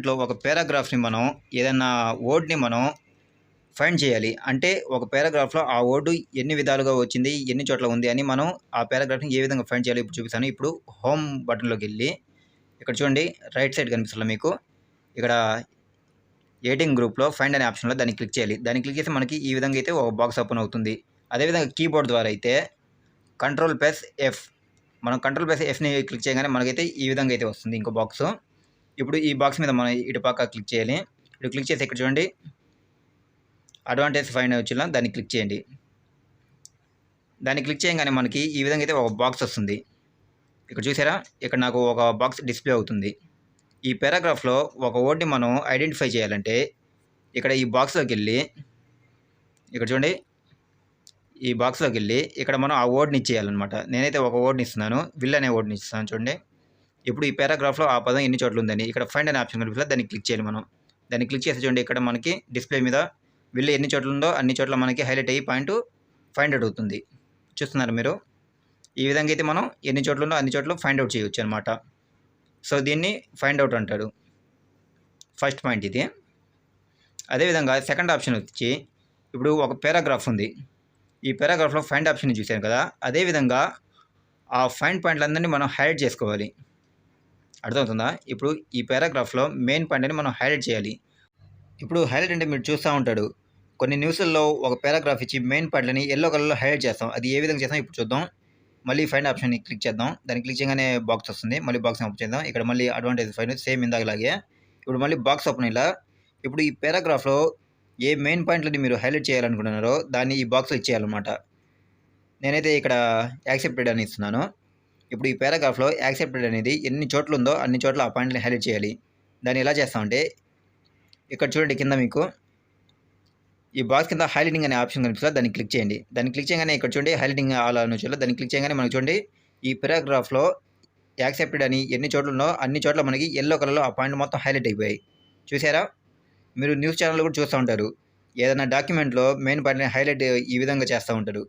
ఇంట్లో ఒక పారాగ్రాఫ్‌ని మనం ఏదన్నా వర్డ్‌ని మనం ఫైండ్ చేయాలి. అంటే ఒక పారాగ్రాఫ్‌లో ఆ వర్డ్ ఎన్ని విధాలుగా వచ్చింది, ఎన్ని చోట్ల ఉంది అని మనం ఆ పారాగ్రాఫ్‌ని ఏ విధంగా ఫైండ్ చేయాలో ఇప్పుడు చూపిస్తాను. ఇప్పుడు హోమ్ బటన్‌లోకెళ్ళి ఇక్కడ చూడండి రైట్ సైడ్ కనిపిస్తుందా మీకు? ఇక్కడ ఎడిటింగ్ గ్రూప్‌లో ఫైండ్ అనే ఆప్షన్‌లో దాన్ని క్లిక్ చేయాలి. దాన్ని క్లిక్ చేస్తే మనకి ఈ విధంగా అయితే ఒక బాక్స్ ఓపెన్ అవుతుంది. అదేవిధంగా కీబోర్డ్ ద్వారా అయితే కంట్రోల్+F మనం కంట్రోల్+Fని క్లిక్ చేయగానే మనకైతే ఈ విధంగా అయితే వస్తుంది ఇంకో బాక్సు. ఇప్పుడు ఈ బాక్స్ మీద మనం ఇటు పక్క క్లిక్ చేయాలి. ఇటు క్లిక్ చేసి ఇక్కడ చూడండి అడ్వాంటేజ్ ఫైండ్ వచ్చిన దాన్ని క్లిక్ చేయండి. దాన్ని క్లిక్ చేయగానే మనకి ఈ విధంగా అయితే ఒక బాక్స్ వస్తుంది. ఇక్కడ చూసారా? ఇక్కడ నాకు ఒక బాక్స్ డిస్‌ప్లే అవుతుంది. ఈ పారాగ్రాఫ్‌లో ఒక వర్డ్‌ని మనం ఐడెంటిఫై చేయాలంటే ఇక్కడ ఈ బాక్స్‌లోకెళ్ళి ఇక్కడ చూడండి ఈ బాక్స్‌లోకెళ్ళి ఇక్కడ మనం ఆ వర్డ్‌ని ఇచ్చేయాలన్నమాట. నేనైతే ఒక వర్డ్‌ని ఇస్తున్నాను. విల్ అనే వర్డ్‌ని ఇస్తున్నాను చూడండి. ఇప్పుడు ఈ పారాగ్రాఫ్‌లో ఆ పదం ఎన్ని చోట్ల ఉందని ఇక్కడ ఫైండ్ అనే ఆప్షన్ కనిపిస్తది. దాన్ని క్లిక్ చేయాలి మనం. దాన్ని క్లిక్ చేసి చూడండి ఇక్కడ మనకి డిస్‌ప్లే మీద విల్ ఎన్ని చోట్ల ఉందో అన్ని చోట్ల మనకి హైలైట్ అయ్యి పాయింట్ ఫైండ్ ఔట్ అవుతుంది. చూస్తున్నారా మీరు? ఈ విధంగా అయితే మనం ఎన్ని చోట్ల ఉందో అన్ని చోట్ల ఫైండ్ ఔట్ చేయొచ్చు అనమాట. సో దీన్ని ఫైండ్ ఔట్ అంటారు. ఫస్ట్ పాయింట్ ఇది. అదేవిధంగా సెకండ్ ఆప్షన్ వచ్చి ఇప్పుడు ఒక పారాగ్రాఫ్ ఉంది. ఈ పారాగ్రాఫ్‌లో ఫైండ్ ఆప్షన్‌ని చూసాను కదా! అదేవిధంగా ఆ ఫైండ్ పాయింట్‌లందరినీ మనం హైలైట్ చేసుకోవాలి. అర్థమవుతుందా? ఇప్పుడు ఈ పారాగ్రాఫ్‌లో మెయిన్ పాయింట్‌ని మనం హైలైట్ చేయాలి. ఇప్పుడు హైలైట్ అంటే మీరు చూస్తా ఉంటాడు. కొన్ని న్యూస్‌ల్లో ఒక పారాగ్రాఫ్ ఇచ్చి మెయిన్ పాయింట్‌లని యెల్లో కలర్‌లో హైలైట్ చేస్తాం. అది ఏ విధంగా చేస్తామో ఇప్పుడు చూద్దాం. మళ్ళీ ఫైండ్ ఆప్షన్‌ని క్లిక్ చేద్దాం. దాన్ని క్లిక్ చేయగానే బాక్స్ వస్తుంది. మళ్ళీ బాక్స్‌ని ఓపెన్ చేద్దాం. ఇక్కడ మళ్ళీ అడ్వాంటేజ్ ఫైండ్ సేమ్ ఇందాకలాగే. ఇప్పుడు మళ్ళీ బాక్స్ ఓపెన్ అయ్యేలా ఇప్పుడు ఈ పారాగ్రాఫ్‌లో ఏ మెయిన్ పాయింట్‌లని మీరు హైలైట్ చేయాలనుకుంటున్నారో దాన్ని ఈ బాక్స్‌లో ఇచ్చేయాలన్నమాట. నేనైతే ఇక్కడ యాక్సెప్టెడ్ అని ఇస్తున్నాను. ఇప్పుడు ఈ పారాగ్రాఫ్‌లో యాక్సెప్టెడ్ అనేది ఎన్ని చోట్ల ఉందో అన్ని చోట్ల ఆ పాయింట్‌ని హైలైట్ చేయాలి. దాన్ని ఎలా చేస్తామంటే ఇక్కడ చూడండి కింద మీకు ఈ బాక్స్ కింద హైలైటింగ్ అనే ఆప్షన్ కనిపిస్తది. దాన్ని క్లిక్ చేయండి. దాన్ని క్లిక్ చేయగానే ఇక్కడ చూడండి హైలైటింగ్ ఆల్ అని వచ్చేలా దాన్ని క్లిక్ చేయగానే మనకు చూడండి ఈ పారాగ్రాఫ్‌లో యాక్సెప్టెడ్ అని ఎన్ని చోట్ల ఉందో అన్ని చోట్ల మనకి యెల్లో కలర్‌లో ఆ పాయింట్ మొత్తం హైలైట్ అయిపోయాయి. చూసారా? మీరు న్యూస్ ఛానెల్‌లో కూడా చూస్తా ఉంటారు. ఏదైనా డాక్యుమెంట్‌లో మెయిన్ పాయింట్‌ని హైలైట్ ఈ విధంగా చేస్తా ఉంటారు.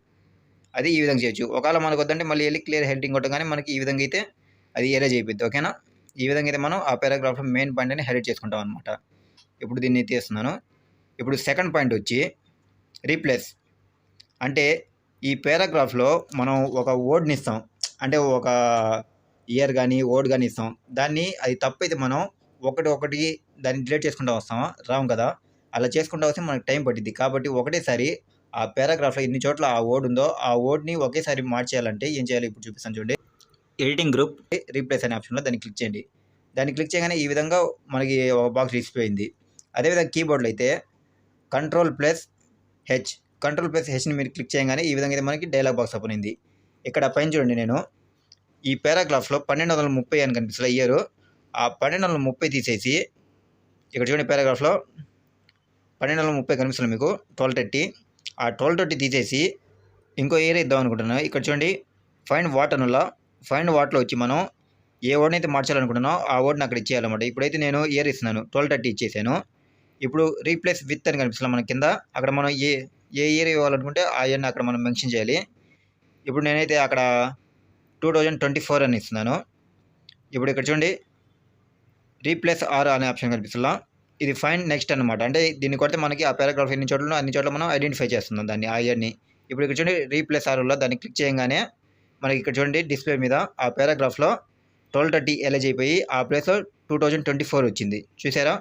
అది ఈ విధంగా చేయొచ్చు. ఒకవేళ మనకు వద్దంటే మళ్ళీ ఎళ్లి క్లియర్ హైలైటింగ్ కొట్టగానే మనకి ఈ విధంగా అయితే అది ఎరేజ్ అయిపోద్ది. ఓకేనా? ఈ విధంగా అయితే మనం ఆ పారాగ్రాఫ్‌లో మెయిన్ పాయింట్‌ని హైలైట్ చేసుకుంటాం అనమాట. ఇప్పుడు దీన్ని తీస్తున్నాను. ఇప్పుడు సెకండ్ పాయింట్ వచ్చి రీప్లేస్. అంటే ఈ పారాగ్రాఫ్‌లో మనం ఒక వర్డ్‌ని ఇస్తాం. అంటే ఒక ఇయర్ గాని, వర్డ్ గాని ఇస్తాం. దాన్ని అది తప్పైతే మనం ఒకటి దాన్ని డిలీట్ చేసుకుంటా వస్తామా? రాము కదా! అలా చేసుకుంటా వస్తే మనకు టైం పట్టిద్ది. కాబట్టి ఒకటేసారి ఆ పారాగ్రాఫ్‌లో ఎన్ని చోట్ల ఆ వర్డ్ ఉందో ఆ వర్డ్‌ని ఒకేసారి మార్చేయాలంటే ఏం చేయాలి ఇప్పుడు చూపిస్తాను చూడండి. ఎడిటింగ్ గ్రూప్ రీప్లేస్ అనే ఆప్షన్‌లో దాన్ని క్లిక్ చేయండి. దాన్ని క్లిక్ చేయగానే ఈ విధంగా మనకి ఒక బాక్స్ డిస్‌ప్లే అయింది. అదేవిధంగా కీబోర్డ్‌లో అయితే కంట్రోల్+H కంట్రోల్+Hని మీరు క్లిక్ చేయగానే ఈ విధంగా అయితే మనకి డైలాగ్ బాక్స్ ఓపెన్ అయింది. ఇక్కడ పైన చూడండి నేను ఈ పారాగ్రాఫ్‌లో 1230 అని కనిపిస్తది ఇయరు. ఆ 1230 తీసేసి ఇక్కడ చూడండి పారాగ్రాఫ్‌లో 1230 కనిపిస్తుంది మీకు 1230 ఆ 1230 తీసేసి ఇంకో ఇయర్ ఇద్దాం అనుకుంటున్నాను. ఇక్కడ చూడండి ఫైండ్ వాట్ అనుల్లా ఫైండ్ వాట్‌లో వచ్చి మనం ఏ వర్డ్‌ని అయితే మార్చాలనుకుంటున్నామో ఆ వర్డ్‌ని అక్కడ ఇచ్చేయాలన్నమాట. ఇప్పుడైతే నేను ఇయర్ ఇస్తున్నాను. 1230 ఇచ్చేసాను. ఇప్పుడు రీప్లేస్ విత్ అని కనిపిస్తుంది మన కింద. అక్కడ మనం ఏ ఇయర్ ఇవ్వాలనుకుంటే ఆ ఇయర్‌ని అక్కడ మనం మెన్షన్ చేయాలి. ఇప్పుడు నేనైతే అక్కడ 2024 అని ఇస్తున్నాను. ఇప్పుడు ఇక్కడ చూడండి రీప్లేస్ ఆర్ అనే ఆప్షన్ కనిపిస్తుందా? ఇది ఫైండ్ నెక్స్ట్ అన్నమాట. అంటే దీన్ని కొడితే మనకి ఆ పారాగ్రాఫ్ ఎన్ని చోట్ల అన్ని చోట్ల మనం ఐడెంటిఫై చేస్తున్నాం దాన్ని ఆ ఇయర్‌ని. ఇప్పుడు ఇక్కడ చూడండి రీప్లేస్ ఆర్‌లో దాన్ని క్లిక్ చేయంగానే మనకి ఇక్కడ చూడండి డిస్‌ప్లే మీద ఆ పారాగ్రాఫ్‌లో 1230 ఎరేజ్ అయిపోయి ఆ ప్లేస్‌లో 2024 వచ్చింది. చూసారా?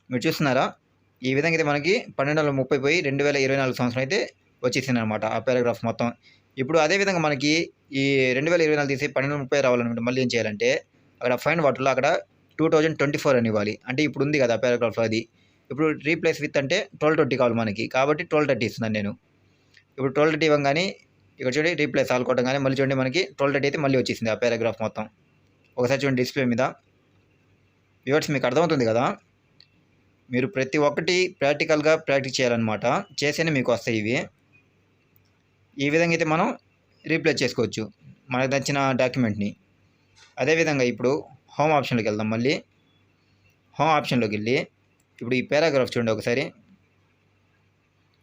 మీరు చూస్తున్నారా? ఈ విధంగా అయితే మనకి 1230 పోయి 2024 సంవత్సరం అయితే వచ్చేసిందనమాట ఆ పారాగ్రాఫ్ మొత్తం. ఇప్పుడు అదే విధంగా మనకి ఈ 2024 తీసి 1230 రావాలనుకుంటే మళ్ళీ ఏం చేయాలంటే అక్కడ ఫైండ్ వాటర్‌లో అక్కడ 2024 అని ఇవ్వాలి. అంటే ఇప్పుడు ఉంది కదా పారాగ్రాఫ్‌లో అది. ఇప్పుడు రీప్లేస్ విత్ అంటే 1220 కావాలి మనకి. కాబట్టి 1230 ఇస్తున్నాను నేను. ఇప్పుడు 1230 ఇవ్వంగానే ఇక్కడ చూడండి రీప్లేస్ ఆల్ కొట్టంగానే మళ్ళీ చూడండి మనకి 1230 అయితే మళ్ళీ వచ్చేసింది ఆ పారాగ్రాఫ్ మొత్తం. ఒకసారి చూడండి డిస్‌ప్లే మీద. వ్యూవర్స్ మీకు అర్థమవుతుంది కదా! మీరు ప్రతి ఒక్కటి ప్రాక్టికల్‌గా ప్రాక్టీస్ చేయాలన్నమాట. చేస్తేనే మీకు వస్తాయి ఇవి. ఈ విధంగా అయితే మనం రీప్లేస్ చేసుకోవచ్చు మనకు నచ్చిన డాక్యుమెంట్‌ని. అదేవిధంగా ఇప్పుడు హోమ్ ఆప్షన్‌లోకి వెళ్దాం మళ్ళీ. హోమ్ ఆప్షన్‌లోకి వెళ్ళి ఇప్పుడు ఈ పారాగ్రాఫ్ చూడండి ఒకసారి.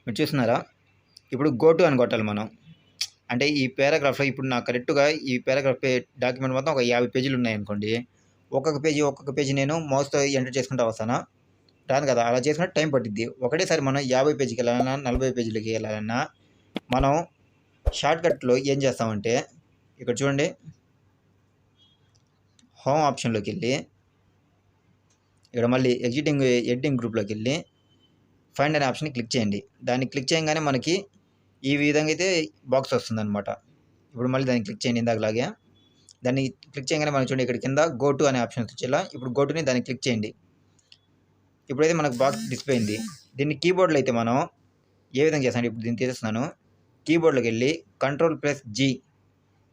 మీరు చూస్తున్నారా? ఇప్పుడు గో టు అని కొట్టాలి మనం. అంటే ఈ పారాగ్రాఫ్‌లో ఇప్పుడు నాకు కరెక్ట్‌గా ఈ పారాగ్రాఫ్ డాక్యుమెంట్ మొత్తం ఒక 50 పేజీలు ఉన్నాయనుకోండి. ఒక్కొక్క పేజీ నేను మౌస్‌తో ఎంటర్ చేసుకుంటా వస్తాను. రాను కదా! అలా చేసుకుంటే టైం పట్టిద్ది. ఒకటేసారి మనం 50 పేజీకి వెళ్ళాలన్నా, 40 పేజీలకి వెళ్ళాలన్నా, మనం షార్ట్‌కట్‌లో ఏం చేస్తామంటే, ఇక్కడ చూడండి హోమ్ ఆప్షన్‌లోకెళ్ళి, ఇక్కడ మళ్ళీ ఎడిటింగ్ గ్రూప్‌లోకెళ్ళి, ఫైండ్ అనే ఆప్షన్‌ని క్లిక్ చేయండి. దాన్ని క్లిక్ చేయంగానే మనకి ఈ విధంగా అయితే బాక్స్ వస్తుందనమాట. ఇప్పుడు మళ్ళీ దాన్ని క్లిక్ చేయండి ఇందాకలాగే. దాన్ని క్లిక్ చేయగానే మనం చూడండి ఇక్కడ కింద గో టు అనే ఆప్షన్ వచ్చేలా ఇప్పుడు గో టుని దాన్ని క్లిక్ చేయండి. ఇప్పుడైతే మనకు బాక్స్ డిస్ప్లే అయింది. దీన్ని కీబోర్డ్‌లో అయితే మనం ఏ విధంగా చేస్తాం ఇప్పుడు దీన్ని తీసేస్తున్నాను. కీబోర్డ్‌లోకి వెళ్ళి కంట్రోల్+G,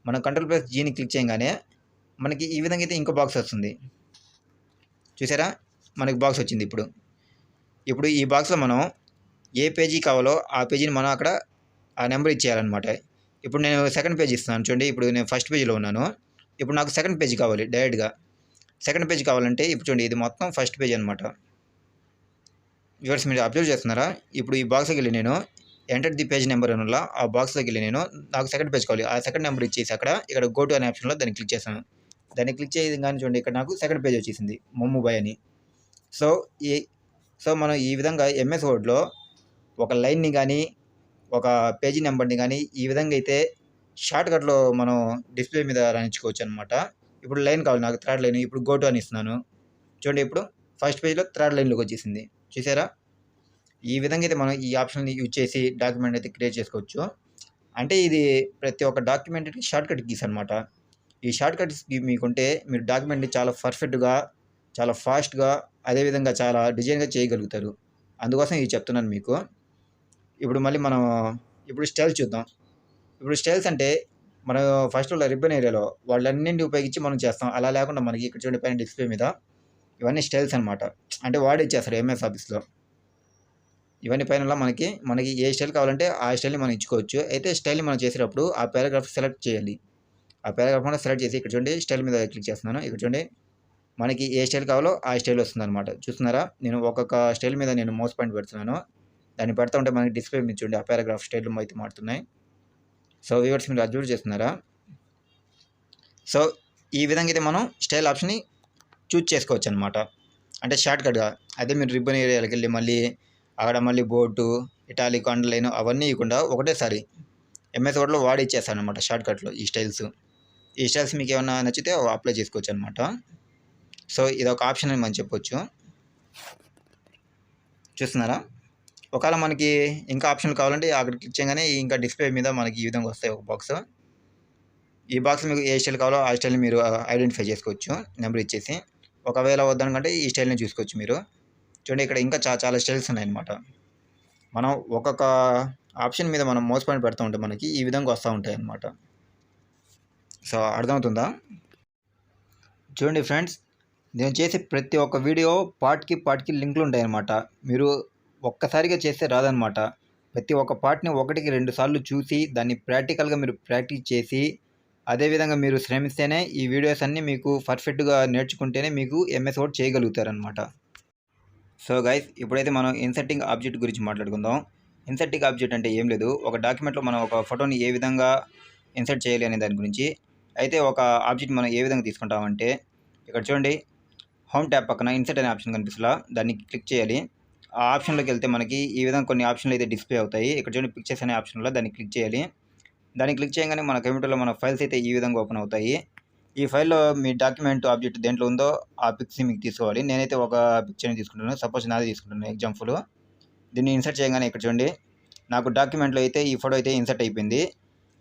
మనం కంట్రోల్+Gని క్లిక్ చేయగానే మనకి ఈ విధంగా అయితే ఇంకో బాక్స్ వస్తుంది. చూసారా? మనకి బాక్స్ వచ్చింది ఇప్పుడు. ఇప్పుడు ఈ బాక్స్‌లో మనం ఏ పేజీ కావాలో ఆ పేజీని మనం అక్కడ ఆ నెంబర్ ఇచ్చేయాలన్నమాట. ఇప్పుడు నేను సెకండ్ పేజ్ ఇస్తున్నాను చూడండి. ఇప్పుడు నేను ఫస్ట్ పేజీలో ఉన్నాను. ఇప్పుడు నాకు సెకండ్ పేజీ కావాలి డైరెక్ట్‌గా. సెకండ్ పేజ్ కావాలంటే ఇప్పుడు చూడండి ఇది మొత్తం ఫస్ట్ పేజ్ అనమాట. వ్యూవర్స్ మీరు అబ్జర్వ్ చేస్తున్నారా? ఇప్పుడు ఈ బాక్స్‌లోకి వెళ్ళి నేను ఎంటర్ ది పేజ్ నెంబర్ అని ఆ బాక్స్‌లోకి వెళ్ళి నేను నాకు సెకండ్ పేజ్ కావాలి. ఆ సెకండ్ నెంబర్ ఇచ్చేసి ఇక్కడ గో టు అనే ఆప్షన్‌లో దాన్ని క్లిక్ చేశాను. దాన్ని క్లిక్ చేయగానే చూడండి ఇక్కడ నాకు సెకండ్ పేజ్ వచ్చేసింది మొమ్ముబాయ్ అని. సో ఈ మనం ఈ విధంగా ఎంఎస్ వర్డ్‌లో ఒక లైన్‌ని గానీ, ఒక పేజీ నెంబర్‌ని గానీ ఈ విధంగా అయితే షార్ట్‌కట్‌లో మనం డిస్ప్లే మీద రాయించుకోవచ్చనమాట. ఇప్పుడు లైన్ కావాలి నాకు థర్డ్ లైన్. ఇప్పుడు గో టు అని ఇస్తున్నాను. చూడండి ఇప్పుడు ఫస్ట్ పేజ్‌లో థర్డ్ లైన్‌లోకి వచ్చేసింది. చూసారా? ఈ విధంగా అయితే మనం ఈ ఆప్షన్‌ని యూజ్ చేసి డాక్యుమెంట్ అయితే క్రియేట్ చేసుకోవచ్చు. అంటే ఇది ప్రతి ఒక్క డాక్యుమెంట్‌కి షార్ట్‌కట్ కీస్ అనమాట. ఈ షార్ట్‌కట్స్ మీకుంటే మీరు డాక్యుమెంట్‌ని చాలా పర్ఫెక్ట్‌గా, చాలా ఫాస్ట్‌గా, అదేవిధంగా చాలా డిజైన్‌గా చేయగలుగుతారు. అందుకోసం ఇది చెప్తున్నాను మీకు. ఇప్పుడు మళ్ళీ మనం స్టైల్స్ చూద్దాం. ఇప్పుడు స్టైల్స్ అంటే మనం ఫస్ట్‌లో రిబ్బన్ ఏరియాలో వాళ్ళన్నింటిని ఉపయోగించి మనం చేస్తాం. అలా లేకుండా మనకి ఇక్కడ చూడండి పైన డిస్ప్లే మీద ఇవన్నీ స్టైల్స్ అనమాట. అంటే వాడే ఇచ్చేస్తాడు ఎంఎస్ ఆఫీస్‌లో. ఇవన్నీ పైన మనకి ఏ స్టైల్ కావాలంటే ఆ స్టైల్‌ని మనం ఇచ్చుకోవచ్చు. అయితే స్టైల్‌ని మనం చేసేటప్పుడు ఆ పారాగ్రాఫ్ సెలెక్ట్ చేయాలి. ఆ పారాగ్రాఫ్ కూడా సెలెక్ట్ చేసి ఇక్కడ చూడండి స్టైల్ మీద క్లిక్ చేస్తున్నాను. ఇక్కడ చూడండి మనకి ఏ స్టైల్ కావాలో ఆ స్టైల్ వస్తుందనమాట. చూస్తున్నారా? నేను ఒక్కొక్క స్టైల్ మీద నేను మౌస్ పాయింట్ పెడుతున్నాను. దాన్ని పెడతా ఉంటే మనకి డిస్ప్లే మీద చూడండి ఆ పారాగ్రాఫ్ స్టైల్ అయితే మారుతున్నాయి. సో వ్యూవర్స్ మీరు అబ్జర్వ్ చేస్తున్నారా? సో ఈ విధంగా అయితే మనం స్టైల్ ఆప్షన్‌ని చూజ్ చేసుకోవచ్చు అనమాట. అంటే షార్ట్‌కట్‌గా. అదే మీరు రిబ్బన్ ఏరియాలోకి వెళ్ళి మళ్ళీ అక్కడ మళ్ళీ బోల్టు, ఇటాలిక్, అండర్‌లైన్ అవన్నీ ఇవ్వకుండా ఒకటేసారి ఎంఎస్ వర్డ్‌లో వాడే ఇచ్చేస్తాడనమాట షార్ట్‌కట్‌లో ఈ స్టైల్స్. ఈ స్టైల్స్ మీకు ఏమన్నా నచ్చితే అప్లై చేసుకోవచ్చు అనమాట. సో ఇదొక ఆప్షన్ అని మనం చెప్పొచ్చు. చూస్తున్నారా? ఒకవేళ మనకి ఇంకా ఆప్షన్లు కావాలంటే అక్కడ క్లిక్ చేయగానే ఇంకా డిస్ప్లే మీద మనకి ఈ విధంగా వస్తాయి ఒక బాక్స్. ఈ బాక్స్ మీకు ఏ స్టైల్ కావాలో ఆ స్టైల్‌ని మీరు ఐడెంటిఫై చేసుకోవచ్చు నెంబర్ ఇచ్చేసి. ఒకవేళ వద్దనుకుంటే ఈ స్టైల్‌ని చూసుకోవచ్చు మీరు. చూడండి ఇక్కడ ఇంకా చాలా స్టైల్స్ ఉన్నాయన్నమాట. మనం ఒక్కొక్క ఆప్షన్ మీద మనం మౌస్ పాయింట్ పెడుతూ ఉంటే మనకి ఈ విధంగా వస్తూ ఉంటాయన్నమాట. సో అర్థమవుతుందా? చూడండి ఫ్రెండ్స్, నేను చేసే ప్రతి ఒక్క వీడియో పార్ట్‌కి లింకులు ఉంటాయన్నమాట. మీరు ఒక్కసారిగా చేస్తే రాదనమాట. ప్రతి ఒక్క పార్ట్‌ని 1కి 2 సార్లు చూసి దాన్ని ప్రాక్టికల్‌గా మీరు ప్రాక్టీస్ చేసి అదేవిధంగా మీరు శ్రమిస్తేనే ఈ వీడియోస్ అన్నీ మీకు పర్ఫెక్ట్‌గా నేర్చుకుంటేనే మీకు ఎంఎస్ వర్డ్ చేయగలుగుతారనమాట. సో గైస్ ఇప్పుడైతే మనం ఇన్సర్టింగ్ ఆబ్జెక్ట్ గురించి మాట్లాడుకుందాం. ఇన్సర్టింగ్ ఆబ్జెక్ట్ అంటే ఏం లేదు, ఒక డాక్యుమెంట్లో మనం ఒక ఫోటోని ఏ విధంగా ఇన్సర్ట్ చేయాలి అనే దాని గురించి. అయితే ఒక ఆబ్జెక్ట్ మనం ఏ విధంగా తీసుకుంటామంటే ఇక్కడ చూడండి హోమ్ ట్యాబ్ పక్కన ఇన్సర్ట్ అనే ఆప్షన్ కనిపిస్తుందా, దాన్ని క్లిక్ చేయాలి. ఆ ఆప్షన్లోకి వెళ్తే మనకి ఈ విధంగా కొన్ని ఆప్షన్లు అయితే డిస్ప్లే అవుతాయి. ఇక్కడ చూడండి పిక్చర్స్ అనే ఆప్షన్లో దాన్ని క్లిక్ చేయాలి. దాన్ని క్లిక్ చేయగానే మన కంప్యూటర్లో మన ఫైల్స్ అయితే ఈ విధంగా ఓపెన్ అవుతాయి. ఈ ఫైల్‌లో మీ డాక్యుమెంట్ ఆబ్జెక్ట్ దేంట్లో ఉందో ఆ పిక్స్‌ని మీకు తీసుకోవాలి. నేనైతే ఒక పిక్చర్‌ని తీసుకుంటున్నాను. సపోజ్ నాదే తీసుకుంటున్నాను ఎగ్జాంపుల్. దీన్ని ఇన్సర్ట్ చేయగానే ఇక్కడ చూడండి నాకు డాక్యుమెంట్‌లో అయితే ఈ ఫోటో అయితే ఇన్సర్ట్ అయిపోయింది.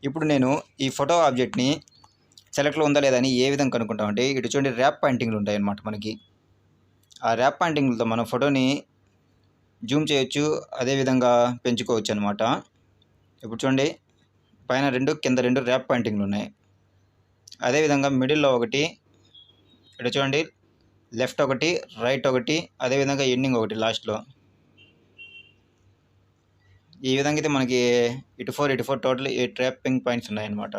ఇప్పుడు నేను ఈ ఫోటో ఆబ్జెక్ట్‌ని సెలెక్ట్‌లో ఉందా లేదా అని ఏ విధంగా కనుక్కుంటామంటే ఇటు చూడండి ర్యాప్ పాయింటింగ్‌లు ఉంటాయన్నమాట మనకి. ఆ ర్యాప్ పాయింటింగ్‌లతో మనం ఫోటోని జూమ్ చేయొచ్చు, అదేవిధంగా పెంచుకోవచ్చు అనమాట. ఇప్పుడు చూడండి పైన 2 కింద 2 ర్యాప్ పాయింటింగ్‌లు ఉన్నాయి. అదేవిధంగా మిడిల్‌లో ఒకటి, ఇక్కడ చూడండి లెఫ్ట్ ఒకటి, రైట్ ఒకటి, అదేవిధంగా ఎండింగ్ ఒకటి లాస్ట్‌లో. ఈ విధంగా అయితే మనకి ఇటు 4 టోటల్ 8 ర్యాపింగ్ పాయింట్స్ ఉన్నాయన్నమాట.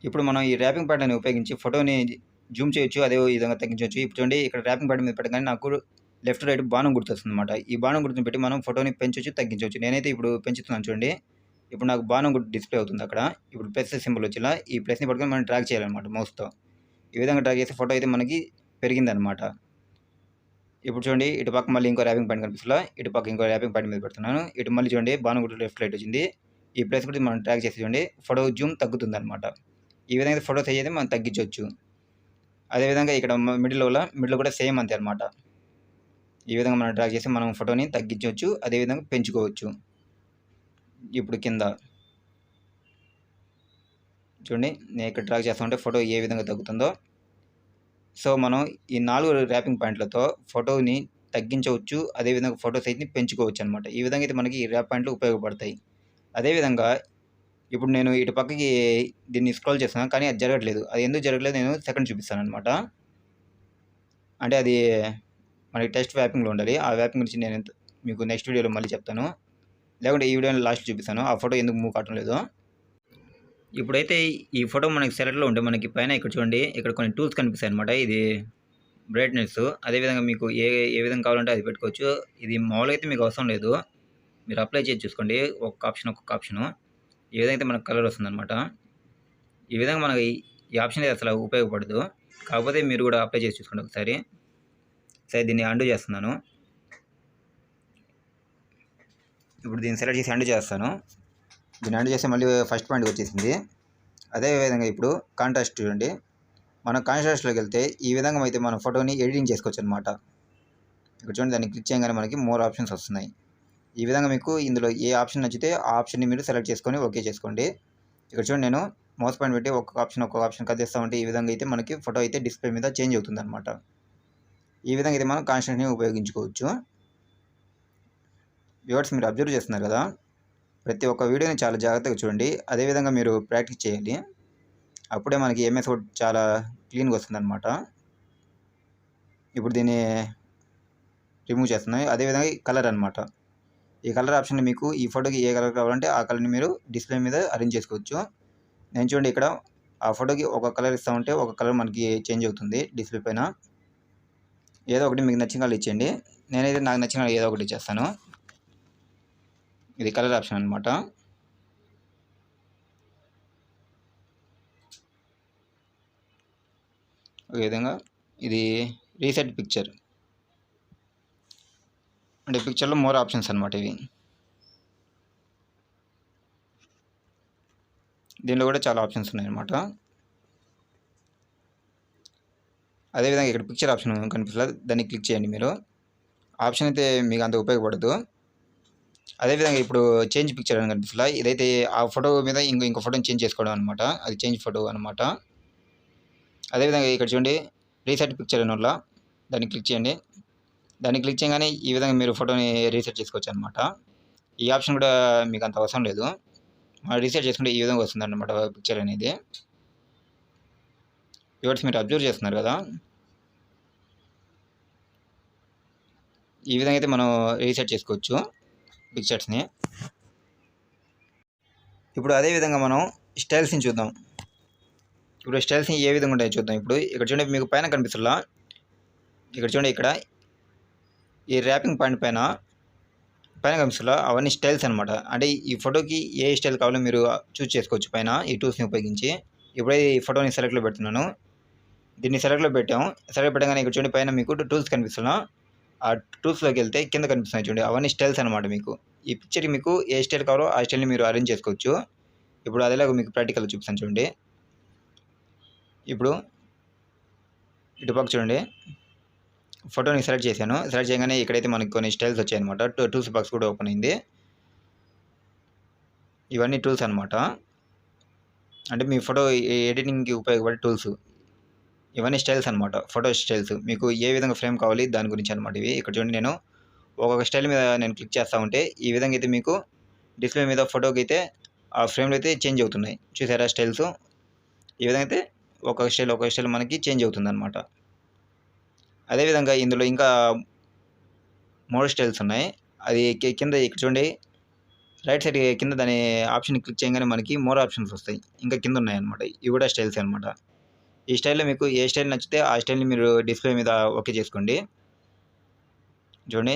ఇప్పుడు మనం ఈ ర్యాపింగ్ ప్యాటర్న్ని ఉపయోగించి ఫోటోని జూమ్ చేయొచ్చు, అదే విధంగా తగ్గించవచ్చు. ఇప్పుడు చూడండి ఇక్కడ ర్యాపింగ్ ప్యాటర్న్ మీద పెట్టగానే నాకు లెఫ్ట్ రైట్ బాణం గుర్తొస్తుందన్నమాట. ఈ బాణం గుర్తుని పెట్టి మనం ఫోటోని పెంచొచ్చు, తగ్గించవచ్చు. నేనైతే ఇప్పుడు పెంచుతున్నాను చూడండి. ఇప్పుడు నాకు బాణం గుర్తు డిస్ప్లే అవుతుంది అక్కడ. ఇప్పుడు ప్లస్ సింబల్ వచ్చేలా ఈ ప్లస్‌ని పట్టుకొని మనం డ్రాగ్ చేయాలన్నమాట మౌస్‌తో. ఈ విధంగా డ్రాగ్ చేస్తే ఫోటో అయితే మనకి పెరిగిందనమాట. ఇప్పుడు చూడండి ఇటు పక్క మళ్ళీ ఇంకో ర్యాపింగ్ పాయింట్ కనిపిస్తలా, ఇటు పక్క ఇంకో ర్యాపింగ్ పాయింట్ మీద పెడుతున్నాను. ఇటు మళ్ళీ చూడండి బాణం గుర్తు లెఫ్ట్ లైట్ వచ్చింది. ఈ ప్లేస్ కూడా మనం ట్రాక్ చేసి చూడండి ఫోటో జూమ్ తగ్గుతుందనమాట. ఈ విధంగా ఫోటో సైజ్ అయితే మనం తగ్గించవచ్చు. అదేవిధంగా ఇక్కడ మిడిల్ కూడా సేమ్ అంతే అనమాట. ఈ విధంగా మనం డ్రాగ్ చేసి మనం ఫోటోని తగ్గించవచ్చు, అదేవిధంగా పెంచుకోవచ్చు. ఇప్పుడు కింద చూడండి నేను ఇక్కడ డ్రాగ్ చేస్తా ఉంటే ఫోటో ఏ విధంగా తగ్గుతుందో. సో మనం ఈ 4 ర్యాపింగ్ పాయింట్లతో ఫోటోని తగ్గించవచ్చు, అదేవిధంగా ఫోటో సైజ్ని పెంచుకోవచ్చు అనమాట. ఈ విధంగా అయితే మనకి ఈ ర్యాప్ పాయింట్లు ఉపయోగపడతాయి. అదేవిధంగా ఇప్పుడు నేను ఇటు పక్కకి దీన్ని స్క్రోల్ చేస్తున్నాను, కానీ అది జరగట్లేదు. అది ఎందుకు జరగట్లేదు నేను సెకండ్ చూపిస్తాను అనమాట. అంటే అది మనకి టెస్ట్ వ్యాపింగ్లో ఉండాలి. ఆ వ్యాపింగ్ గురించి నేను మీకు నెక్స్ట్ వీడియోలో మళ్ళీ చెప్తాను, లేకుంటే ఈ వీడియోని లాస్ట్ చూపిస్తాను ఆ ఫోటో ఎందుకు మూవ్ కావటం లేదో. ఇప్పుడైతే ఈ ఫోటో మనకి సెలెక్ట్లో ఉంటే మనకి పైన ఇక్కడ చూడండి ఇక్కడ కొన్ని టూల్స్ కనిపిస్తాయి అనమాట. ఇది బ్రైట్నెస్, అదేవిధంగా మీకు ఏ విధంగా కావాలంటే అది పెట్టుకోవచ్చు. ఇది మామూలుగా అయితే మీకు అవసరం లేదు, మీరు అప్లై చేసి చూసుకోండి ఒక్కొక్క ఆప్షను ఏ విధంగా అయితే మనకు కలర్ వస్తుందన్నమాట. ఈ విధంగా మనకి ఈ ఆప్షన్ అయితే అసలు ఉపయోగపడదు, కాకపోతే మీరు కూడా అప్లై చేసి చూసుకోండి ఒకసారి. సరే దీన్ని అండు చేస్తున్నాను. ఇప్పుడు దీన్ని సెలెక్ట్ చేసి అండు చేస్తాను. దీన్ని అండు చేస్తే మళ్ళీ ఫస్ట్ పాయింట్కి వచ్చేసింది. అదేవిధంగా ఇప్పుడు కాంట్రాస్ట్ చూడండి, మనం కాంట్రాస్ట్లోకి వెళ్తే ఈ విధంగా అయితే మన ఫోటోని ఎడిటింగ్ చేసుకోవచ్చు అనమాట. ఇక్కడ చూడండి దాన్ని క్లిక్ చేయగానే మనకి మోర్ ఆప్షన్స్ వస్తున్నాయి. ఈ విధంగా మీకు ఇందులో ఏ ఆప్షన్ నచ్చితే ఆ ఆప్షన్ని మీరు సెలెక్ట్ చేసుకొని ఓకే చేసుకోండి. ఇక్కడ చూడండి నేను మౌస్ పాయింట్ పెట్టి ఒక్కొక్క ఆప్షన్ కదిలిస్తూ ఉంటే ఈ విధంగా అయితే మనకి ఫోటో అయితే డిస్ప్లే మీద చేంజ్ అవుతుంది అనమాట. ఈ విధంగా అయితే మనం కాన్స్టెంట్ని ఉపయోగించుకోవచ్చు. వ్యూవర్స్ మీరు అబ్జర్వ్ చేస్తున్నారు కదా, ప్రతి ఒక్క వీడియోని చాలా జాగ్రత్తగా చూడండి, అదేవిధంగా మీరు ప్రాక్టీస్ చేయాలి. అప్పుడే మనకి ఎంఎస్ వర్డ్ చాలా క్లీన్గా వస్తుంది అనమాట. ఇప్పుడు దీన్ని రిమూవ్ చేస్తున్నాయి. అదేవిధంగా కలర్ అనమాట, ఈ కలర్ ఆప్షన్ మీకు ఈ ఫోటోకి ఏ కలర్ కావాలంటే ఆ కలర్ని మీరు డిస్ప్లే మీద అరేంజ్ చేసుకోవచ్చు. నేను చూడండి ఇక్కడ ఆ ఫోటోకి ఒక కలర్ ఇస్తూ ఉంటే ఒక కలర్ మనకి చేంజ్ అవుతుంది డిస్ప్లే పైన. ఏదో ఒకటి మీకు నచ్చిన కలర్ ఇచ్చేయండి, నేనైతే నాకు నచ్చిన ఏదో ఒకటి ఇచ్చేస్తాను. ఇది కలర్ ఆప్షన్ అనమాట. ఈ విధంగా ఇది రీసెట్ పిక్చర్ అంటే పిక్చర్లో మోర్ ఆప్షన్స్ అనమాట ఇవి. దీనిలో కూడా చాలా ఆప్షన్స్ ఉన్నాయన్నమాట. అదేవిధంగా ఇక్కడ పిక్చర్ ఆప్షన్ కనిపిస్తుంది, దాన్ని క్లిక్ చేయండి మీరు. ఆప్షన్ అయితే మీకు అంత ఉపయోగపడదు. అదేవిధంగా ఇప్పుడు చేంజ్ పిక్చర్ అని కనిపిస్తుంది, ఇదైతే ఆ ఫోటో మీద ఇంకో ఫోటోని చేంజ్ చేసుకోవడం అనమాట, అది చేంజ్ ఫోటో అనమాట. అదేవిధంగా ఇక్కడ చూడండి రీసెట్ పిక్చర్ అని వల్ల దాన్ని క్లిక్ చేయండి. దాన్ని క్లిక్ చేయగానే ఈ విధంగా మీరు ఫోటోని రీసెట్ చేసుకోవచ్చు అనమాట. ఈ ఆప్షన్ కూడా మీకు అంత అవసరం లేదు, రీసెట్ చేసుకుంటే ఈ విధంగా వస్తుంది అన్నమాట పిక్చర్ అనేది. వ్యూవర్స్ మీరు అబ్జర్వ్ చేస్తున్నారు కదా, ఈ విధంగా అయితే మనం రీసెట్ చేసుకోవచ్చు పిక్చర్స్ని. ఇప్పుడు అదేవిధంగా మనం స్టైల్స్ని చూద్దాం. ఇప్పుడు స్టైల్స్ని ఏ విధంగా ఉంటాయో చూద్దాం. ఇప్పుడు ఇక్కడ చూడండి మీకు పైన కనిపిస్తుందా, ఇక్కడ చూడండి ఇక్కడ ఈ ర్యాపింగ్ పాయింట్ పైన కనిపిస్తుందా, అవన్నీ స్టైల్స్ అనమాట. అంటే ఈ ఫోటోకి ఏ స్టైల్ కావాలో మీరు చూస్ చేసుకోవచ్చు పైన ఈ టూల్స్ని ఉపయోగించి. ఇప్పుడే ఈ ఫోటోని సెలెక్ట్లో పెడుతున్నాను, దీన్ని సెలెక్ట్లో పెట్టాము. సెలెక్ట్ పెట్టగానే ఇక్కడ చూడండి పైన మీకు టూల్స్ కనిపిస్తున్నా, ఆ టూల్స్లోకి వెళ్తే కింద కనిపిస్తున్నాయి చూడండి, అవన్నీ స్టైల్స్ అనమాట. మీకు ఈ పిక్చర్కి మీకు ఏ స్టైల్ కావాలో ఆ స్టైల్ని మీరు అరేంజ్ చేసుకోవచ్చు. ఇప్పుడు అదేలాగా మీకు ప్రాక్టికల్ చూపిస్తాను చూడండి. ఇప్పుడు ఇటుపక్క చూడండి ఫోటోని సెలెక్ట్ చేశాను, సెలెక్ట్ చేయగానే ఇక్కడైతే మనకి కొన్ని స్టైల్స్ వచ్చాయన్నమాట. టూల్స్ బాక్స్ కూడా ఓపెన్ అయింది. ఇవన్నీ టూల్స్ అనమాట, అంటే మీ ఫోటో ఎడిటింగ్కి ఉపయోగపడే టూల్స్. ఇవన్నీ స్టైల్స్ అనమాట, ఫోటో స్టైల్స్. మీకు ఏ విధంగా ఫ్రేమ్ కావాలి దాని గురించి అనమాట ఇవి. ఇక్కడ చూడండి నేను ఒక్కొక్క స్టైల్ మీద నేను క్లిక్ చేస్తూ ఉంటే ఈ విధంగా అయితే మీకు డిస్ప్లే మీద ఫోటోకి అయితే ఆ ఫ్రేమ్లో అయితే చేంజ్ అవుతున్నాయి. చూసారా స్టైల్స్, ఈ విధంగా అయితే ఒక్కొక్క స్టైల్ మనకి చేంజ్ అవుతుంది అనమాట. అదేవిధంగా ఇందులో ఇంకా 3 స్టైల్స్ ఉన్నాయి. అది కింద ఇక్కడ చూడండి రైట్ సైడ్ కింద దాని ఆప్షన్ క్లిక్ చేయగానే మనకి మోర్ ఆప్షన్స్ వస్తాయి, ఇంకా కింద ఉన్నాయన్నమాట. ఇవి కూడా స్టైల్స్ అనమాట. ఈ స్టైల్లో మీకు ఏ స్టైల్ నచ్చితే ఆ స్టైల్ని మీరు డిస్ప్లే మీద ఓకే చేసుకోండి. చూడండి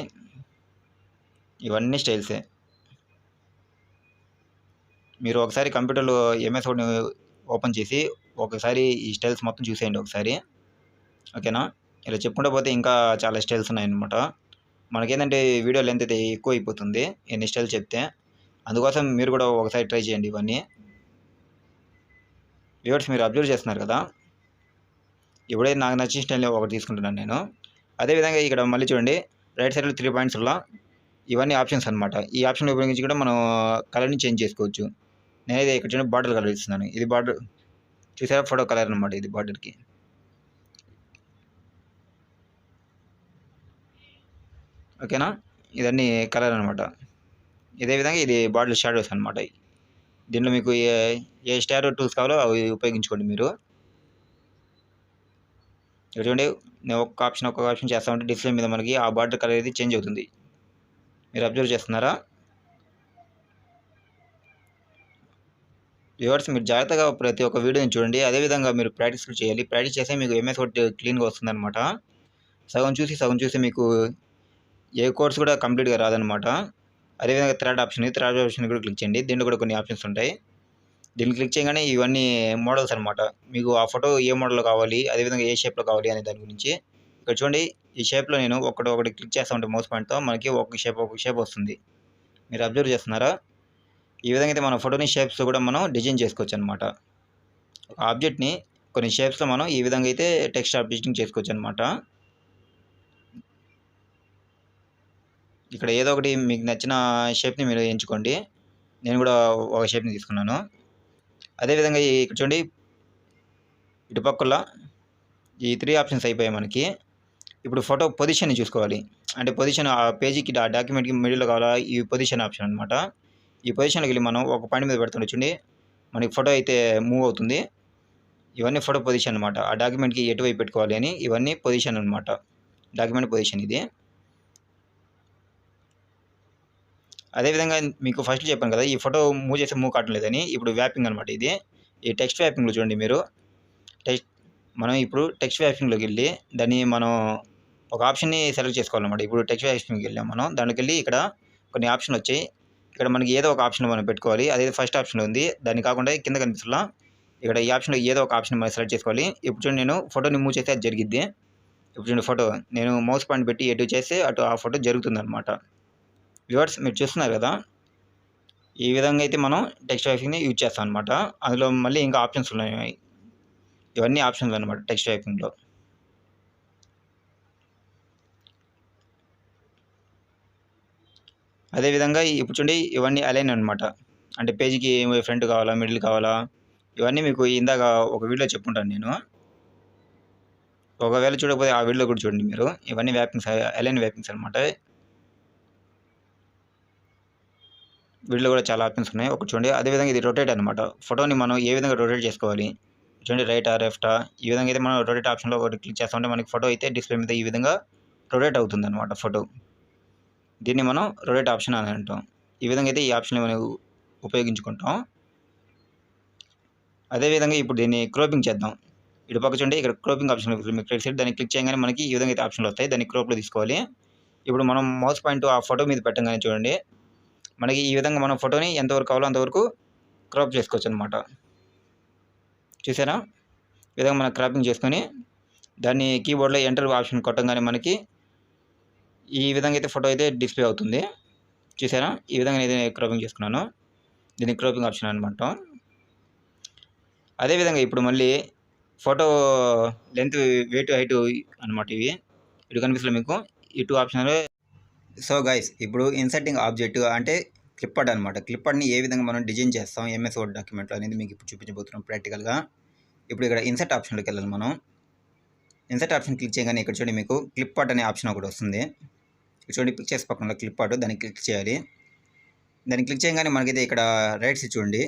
ఇవన్నీ స్టైల్సే. మీరు ఒకసారి కంప్యూటర్లో ఎంఎస్ వర్డ్ని ఓపెన్ చేసి ఒకసారి ఈ స్టైల్స్ మొత్తం చూసేయండి ఒకసారి, ఓకేనా. ఇలా చెప్పుకుంటూ పోతే ఇంకా చాలా స్టైల్స్ ఉన్నాయన్నమాట. మనకేందంటే వీడియో లెంత్ అయితే ఎక్కువ అయిపోతుంది ఎన్ని స్టైల్స్ చెప్తే. అందుకోసం మీరు కూడా ఒకసారి ట్రై చేయండి ఇవన్నీ. వ్యూవర్స్ మీరు అబ్జర్వ్ చేస్తున్నారు కదా! ఇప్పుడైతే నాకు నచ్చిన స్టైల్‌ని ఒకటి తీసుకుంటున్నాను నేను. అదేవిధంగా ఇక్కడ మళ్ళీ చూడండి రైట్ సైడ్‌లో 3 పాయింట్స్‌లో ఇవన్నీ ఆప్షన్స్ అనమాట. ఈ ఆప్షన్ ఉపయోగించి కూడా మనం కలర్‌ని చేంజ్ చేసుకోవచ్చు. నేనైతే ఇక్కడ చూడండి బార్డర్ కలర్ ఇస్తున్నాను. ఇది బార్డర్ చూసారా ఫోటో కలర్ అనమాట ఇది బార్డర్‌కి. ఓకేనా? ఇదన్నీ కలర్ అనమాట. ఇదే విధంగా ఇది బార్డర్ షాడోస్ అనమాట. దీంట్లో మీకు ఏ స్టారో టూల్స్ కావాలో అవి ఉపయోగించుకోండి మీరు. ఇక్కడ చూడండి నేను ఒక్కొక్క ఆప్షన్ చేస్తా ఉంటే డిస్ప్లే మీద మనకి ఆ బార్డర్ కలర్ అనేది చేంజ్ అవుతుంది. మీరు అబ్జర్వ్ చేస్తున్నారా? వ్యూవర్స్ మీరు జాగ్రత్తగా ప్రతి ఒక్క వీడియోని చూడండి. అదేవిధంగా మీరు ప్రాక్టీస్ కూడా చేయాలి. ప్రాక్టీస్ చేస్తే మీకు ఎంఎస్ వర్డ్ క్లీన్‌గా వస్తుందనమాట. సగం చూసి మీకు ఏ కోర్స్ కూడా కంప్లీట్‌గా రాదనమాట. అదేవిధంగా థర్డ్ ఆప్షన్ కూడా క్లిక్ చేయండి. దీంట్లో కూడా కొన్ని ఆప్షన్స్ ఉంటాయి. దీన్ని క్లిక్ చేయగానే ఇవన్నీ మోడల్స్ అనమాట. మీకు ఆ ఫోటో ఏ మోడల్‌లో కావాలి, అదేవిధంగా ఏ షేప్‌లో కావాలి అనే దాని గురించి. ఇక్కడ చూడండి ఈ షేప్‌లో నేను ఒకటి క్లిక్ చేస్తా ఉంటే మౌస్ పాయింట్‌తో మనకి ఒక్కొక్క షేప్ వస్తుంది. మీరు అబ్జర్వ్ చేస్తున్నారా? ఈ విధంగా అయితే మన ఫోటోని షేప్స్‌తో కూడా మనం డిజైన్ చేసుకోవచ్చనమాట. ఒక ఆబ్జెక్ట్‌ని కొన్ని షేప్స్‌లో మనం ఈ విధంగా అయితే టెక్స్ట్ ఆబ్జెక్టింగ్ చేసుకోవచ్చనమాట. ఇక్కడ ఏదో ఒకటి మీకు నచ్చిన షేప్‌ని మీరు ఎంచుకోండి. నేను కూడా ఒక షేప్‌ని తీసుకున్నాను. అదేవిధంగా ఇక్కడ చూడండి ఇటు పక్కల ఈ 3 ఆప్షన్స్ అయిపోయాయి మనకి. ఇప్పుడు ఫోటో పొజిషన్‌ని చూసుకోవాలి. అంటే పొజిషన్ ఆ పేజీకి ఆ డాక్యుమెంట్‌కి మిడిల్‌లో కావాలా ఈ పొజిషన్ ఆప్షన్ అనమాట. ఈ పొజిషన్‌లోకి వెళ్ళి మనం ఒక పాయింట్ మీద పెడుతుంటే చూడండి మనకి ఫోటో అయితే మూవ్ అవుతుంది. ఇవన్నీ ఫోటో పొజిషన్ అనమాట. ఆ డాక్యుమెంట్‌కి ఎటువైపు పెట్టుకోవాలి అని ఇవన్నీ పొజిషన్ అనమాట. డాక్యుమెంట్ పొజిషన్ ఇది. అదేవిధంగా మీకు ఫస్ట్ చెప్పాను కదా! ఈ ఫోటో మూవ్ చేస్తే మూవ్ కావటం లేదని. ఇప్పుడు వ్యాపింగ్ అనమాట ఇది. ఈ టెక్స్ట్ వ్యాపింగ్‌లో చూడండి మీరు. మనం ఇప్పుడు టెక్స్ట్ వ్యాపింగ్‌లోకి వెళ్ళి దాన్ని మనం ఒక ఆప్షన్‌ని సెలెక్ట్ చేసుకోవాలన్నమాట. ఇప్పుడు టెక్స్ట్ వ్యాపింగ్‌కి వెళ్ళాం మనం. దాంట్లోకెళ్ళి ఇక్కడ కొన్ని ఆప్షన్‌లు వచ్చాయి. ఇక్కడ మనకి ఏదో ఒక ఆప్షన్ మనం పెట్టుకోవాలి. అదేదో ఫస్ట్ ఆప్షన్‌లో ఉంది. దాన్ని కాకుండా కింద కనిపిస్తలా ఇక్కడ ఈ ఆప్షన్‌లో ఏదో ఒక ఆప్షన్ మనం సెలెక్ట్ చేసుకోవాలి. ఇప్పుడు చూడండి నేను ఫోటోని మూవ్ చేస్తే అది జరిగిద్ది. ఇప్పుడు చూడండి ఫోటో నేను మౌస్ పాయింట్ పెట్టి ఎటు చేస్తే అటు ఆ ఫోటో జరుగుతుందన్నమాట. వ్యూవర్స్ మీరు చూస్తున్నారు కదా! ఈ విధంగా అయితే మనం టెక్స్ట్ వ్యాపింగ్‌ని యూజ్ చేస్తాం అనమాట. అందులో మళ్ళీ ఇంకా ఆప్షన్స్ ఉన్నాయి. ఇవన్నీ ఆప్షన్స్ అనమాట టెక్స్ట్ టైపింగ్‌లో. అదేవిధంగా ఇప్పుడు చూడండి ఇవన్నీ అలైన్ అనమాట. అంటే పేజీకి ఫ్రంట్ కావాలా, మిడిల్ కావాలా, ఇవన్నీ మీకు ఇందాక ఒక వీడియోలో చెప్పుంటాను నేను. ఒకవేళ చూడకపోతే ఆ వీడియోలో కూడా చూడండి మీరు. ఇవన్నీ వ్యాపింగ్స్ అలైన్ వ్యాపింగ్స్ అనమాట. వీటిలో కూడా చాలా ఆప్షన్స్ ఉన్నాయి. ఒకటి చూడండి అదేవిధంగా ఇది రొటేట్ అనమాట. ఫోటోని మనం ఏ విధంగా రొటేట్ చేసుకోవాలి. చూడండి రైటా, లెఫ్టా ఈ విధంగా అయితే మనం రొటేట్ ఆప్షన్‌లో ఒకటి క్లిక్ చేస్తామంటే మనకి ఫోటో అయితే డిస్ప్లే మీద ఈ విధంగా రొటేట్ అవుతుందన్నమాట ఫోటో. దీన్ని మనం రొటేట్ ఆప్షన్ అని అంటాం. ఈ విధంగా అయితే ఈ ఆప్షన్‌ని మనం ఉపయోగించుకుంటాం. అదేవిధంగా ఇప్పుడు దీన్ని క్రోపింగ్ చేద్దాం. ఇటు పక్క చూడండి ఇక్కడ క్రోపింగ్ ఆప్షన్ మీకు రైట్ దాన్ని క్లిక్ చేయగానే మనకి ఈ విధంగా అయితే ఆప్షన్‌లు వస్తాయి. దాన్ని క్రోప్‌లో తీసుకోవాలి. ఇప్పుడు మనం మౌస్ పాయింట్ ఆ ఫోటో మీద పెట్టంగానే చూడండి మనకి ఈ విధంగా మనం ఫోటోని ఎంతవరకు కావాలో అంతవరకు క్రాప్ చేసుకోవచ్చనమాట. చూసారా? ఈ విధంగా మనం క్రాపింగ్ చేసుకొని దాన్ని కీబోర్డ్‌లో ఎంటర్ ఆప్షన్ కొట్టంగానే మనకి ఈ విధంగా అయితే ఫోటో అయితే డిస్ప్లే అవుతుంది. చూసారా? ఈ విధంగా నేను క్రాపింగ్ చేసుకున్నాను. దీన్ని క్రాపింగ్ ఆప్షన్ అనమాట. అదేవిధంగా ఇప్పుడు మళ్ళీ ఫోటో లెంత్, వెయిట్, హైట్ అనమాట ఇవి. ఇటు కనిపిస్తలే మీకు ఈ 2 ఆప్షన్‌లు. సో గైస్ ఇప్పుడు ఇన్సర్టింగ్ ఆబ్జెక్ట్ అంటే క్లిప్అర్ట్ అనమాట. క్లిప్అర్ట్‌ని ఏ విధంగా మనం డిజైన్ చేస్తాం ఎంఎస్ వర్డ్ డాక్యుమెంట్‌లో అనేది మీకు ఇప్పుడు చూపించబోతున్నాం ప్రాక్టికల్‌గా. ఇప్పుడు ఇక్కడ ఇన్సర్ట్ ఆప్షన్‌లోకి వెళ్ళాలి మనం. ఇన్సర్ట్ ఆప్షన్ క్లిక్ చేయగానే ఇక్కడ చూడండి మీకు క్లిప్అర్ట్ అనే ఆప్షన్ ఒకటి వస్తుంది. ఇక్కడ చూడండి పిక్చర్స్ పక్కన క్లిప్అర్ట్ దాన్ని క్లిక్ చేయాలి. దాన్ని క్లిక్ చేయగానే మనకైతే ఇక్కడ రైట్ సైడ్ చూడండి.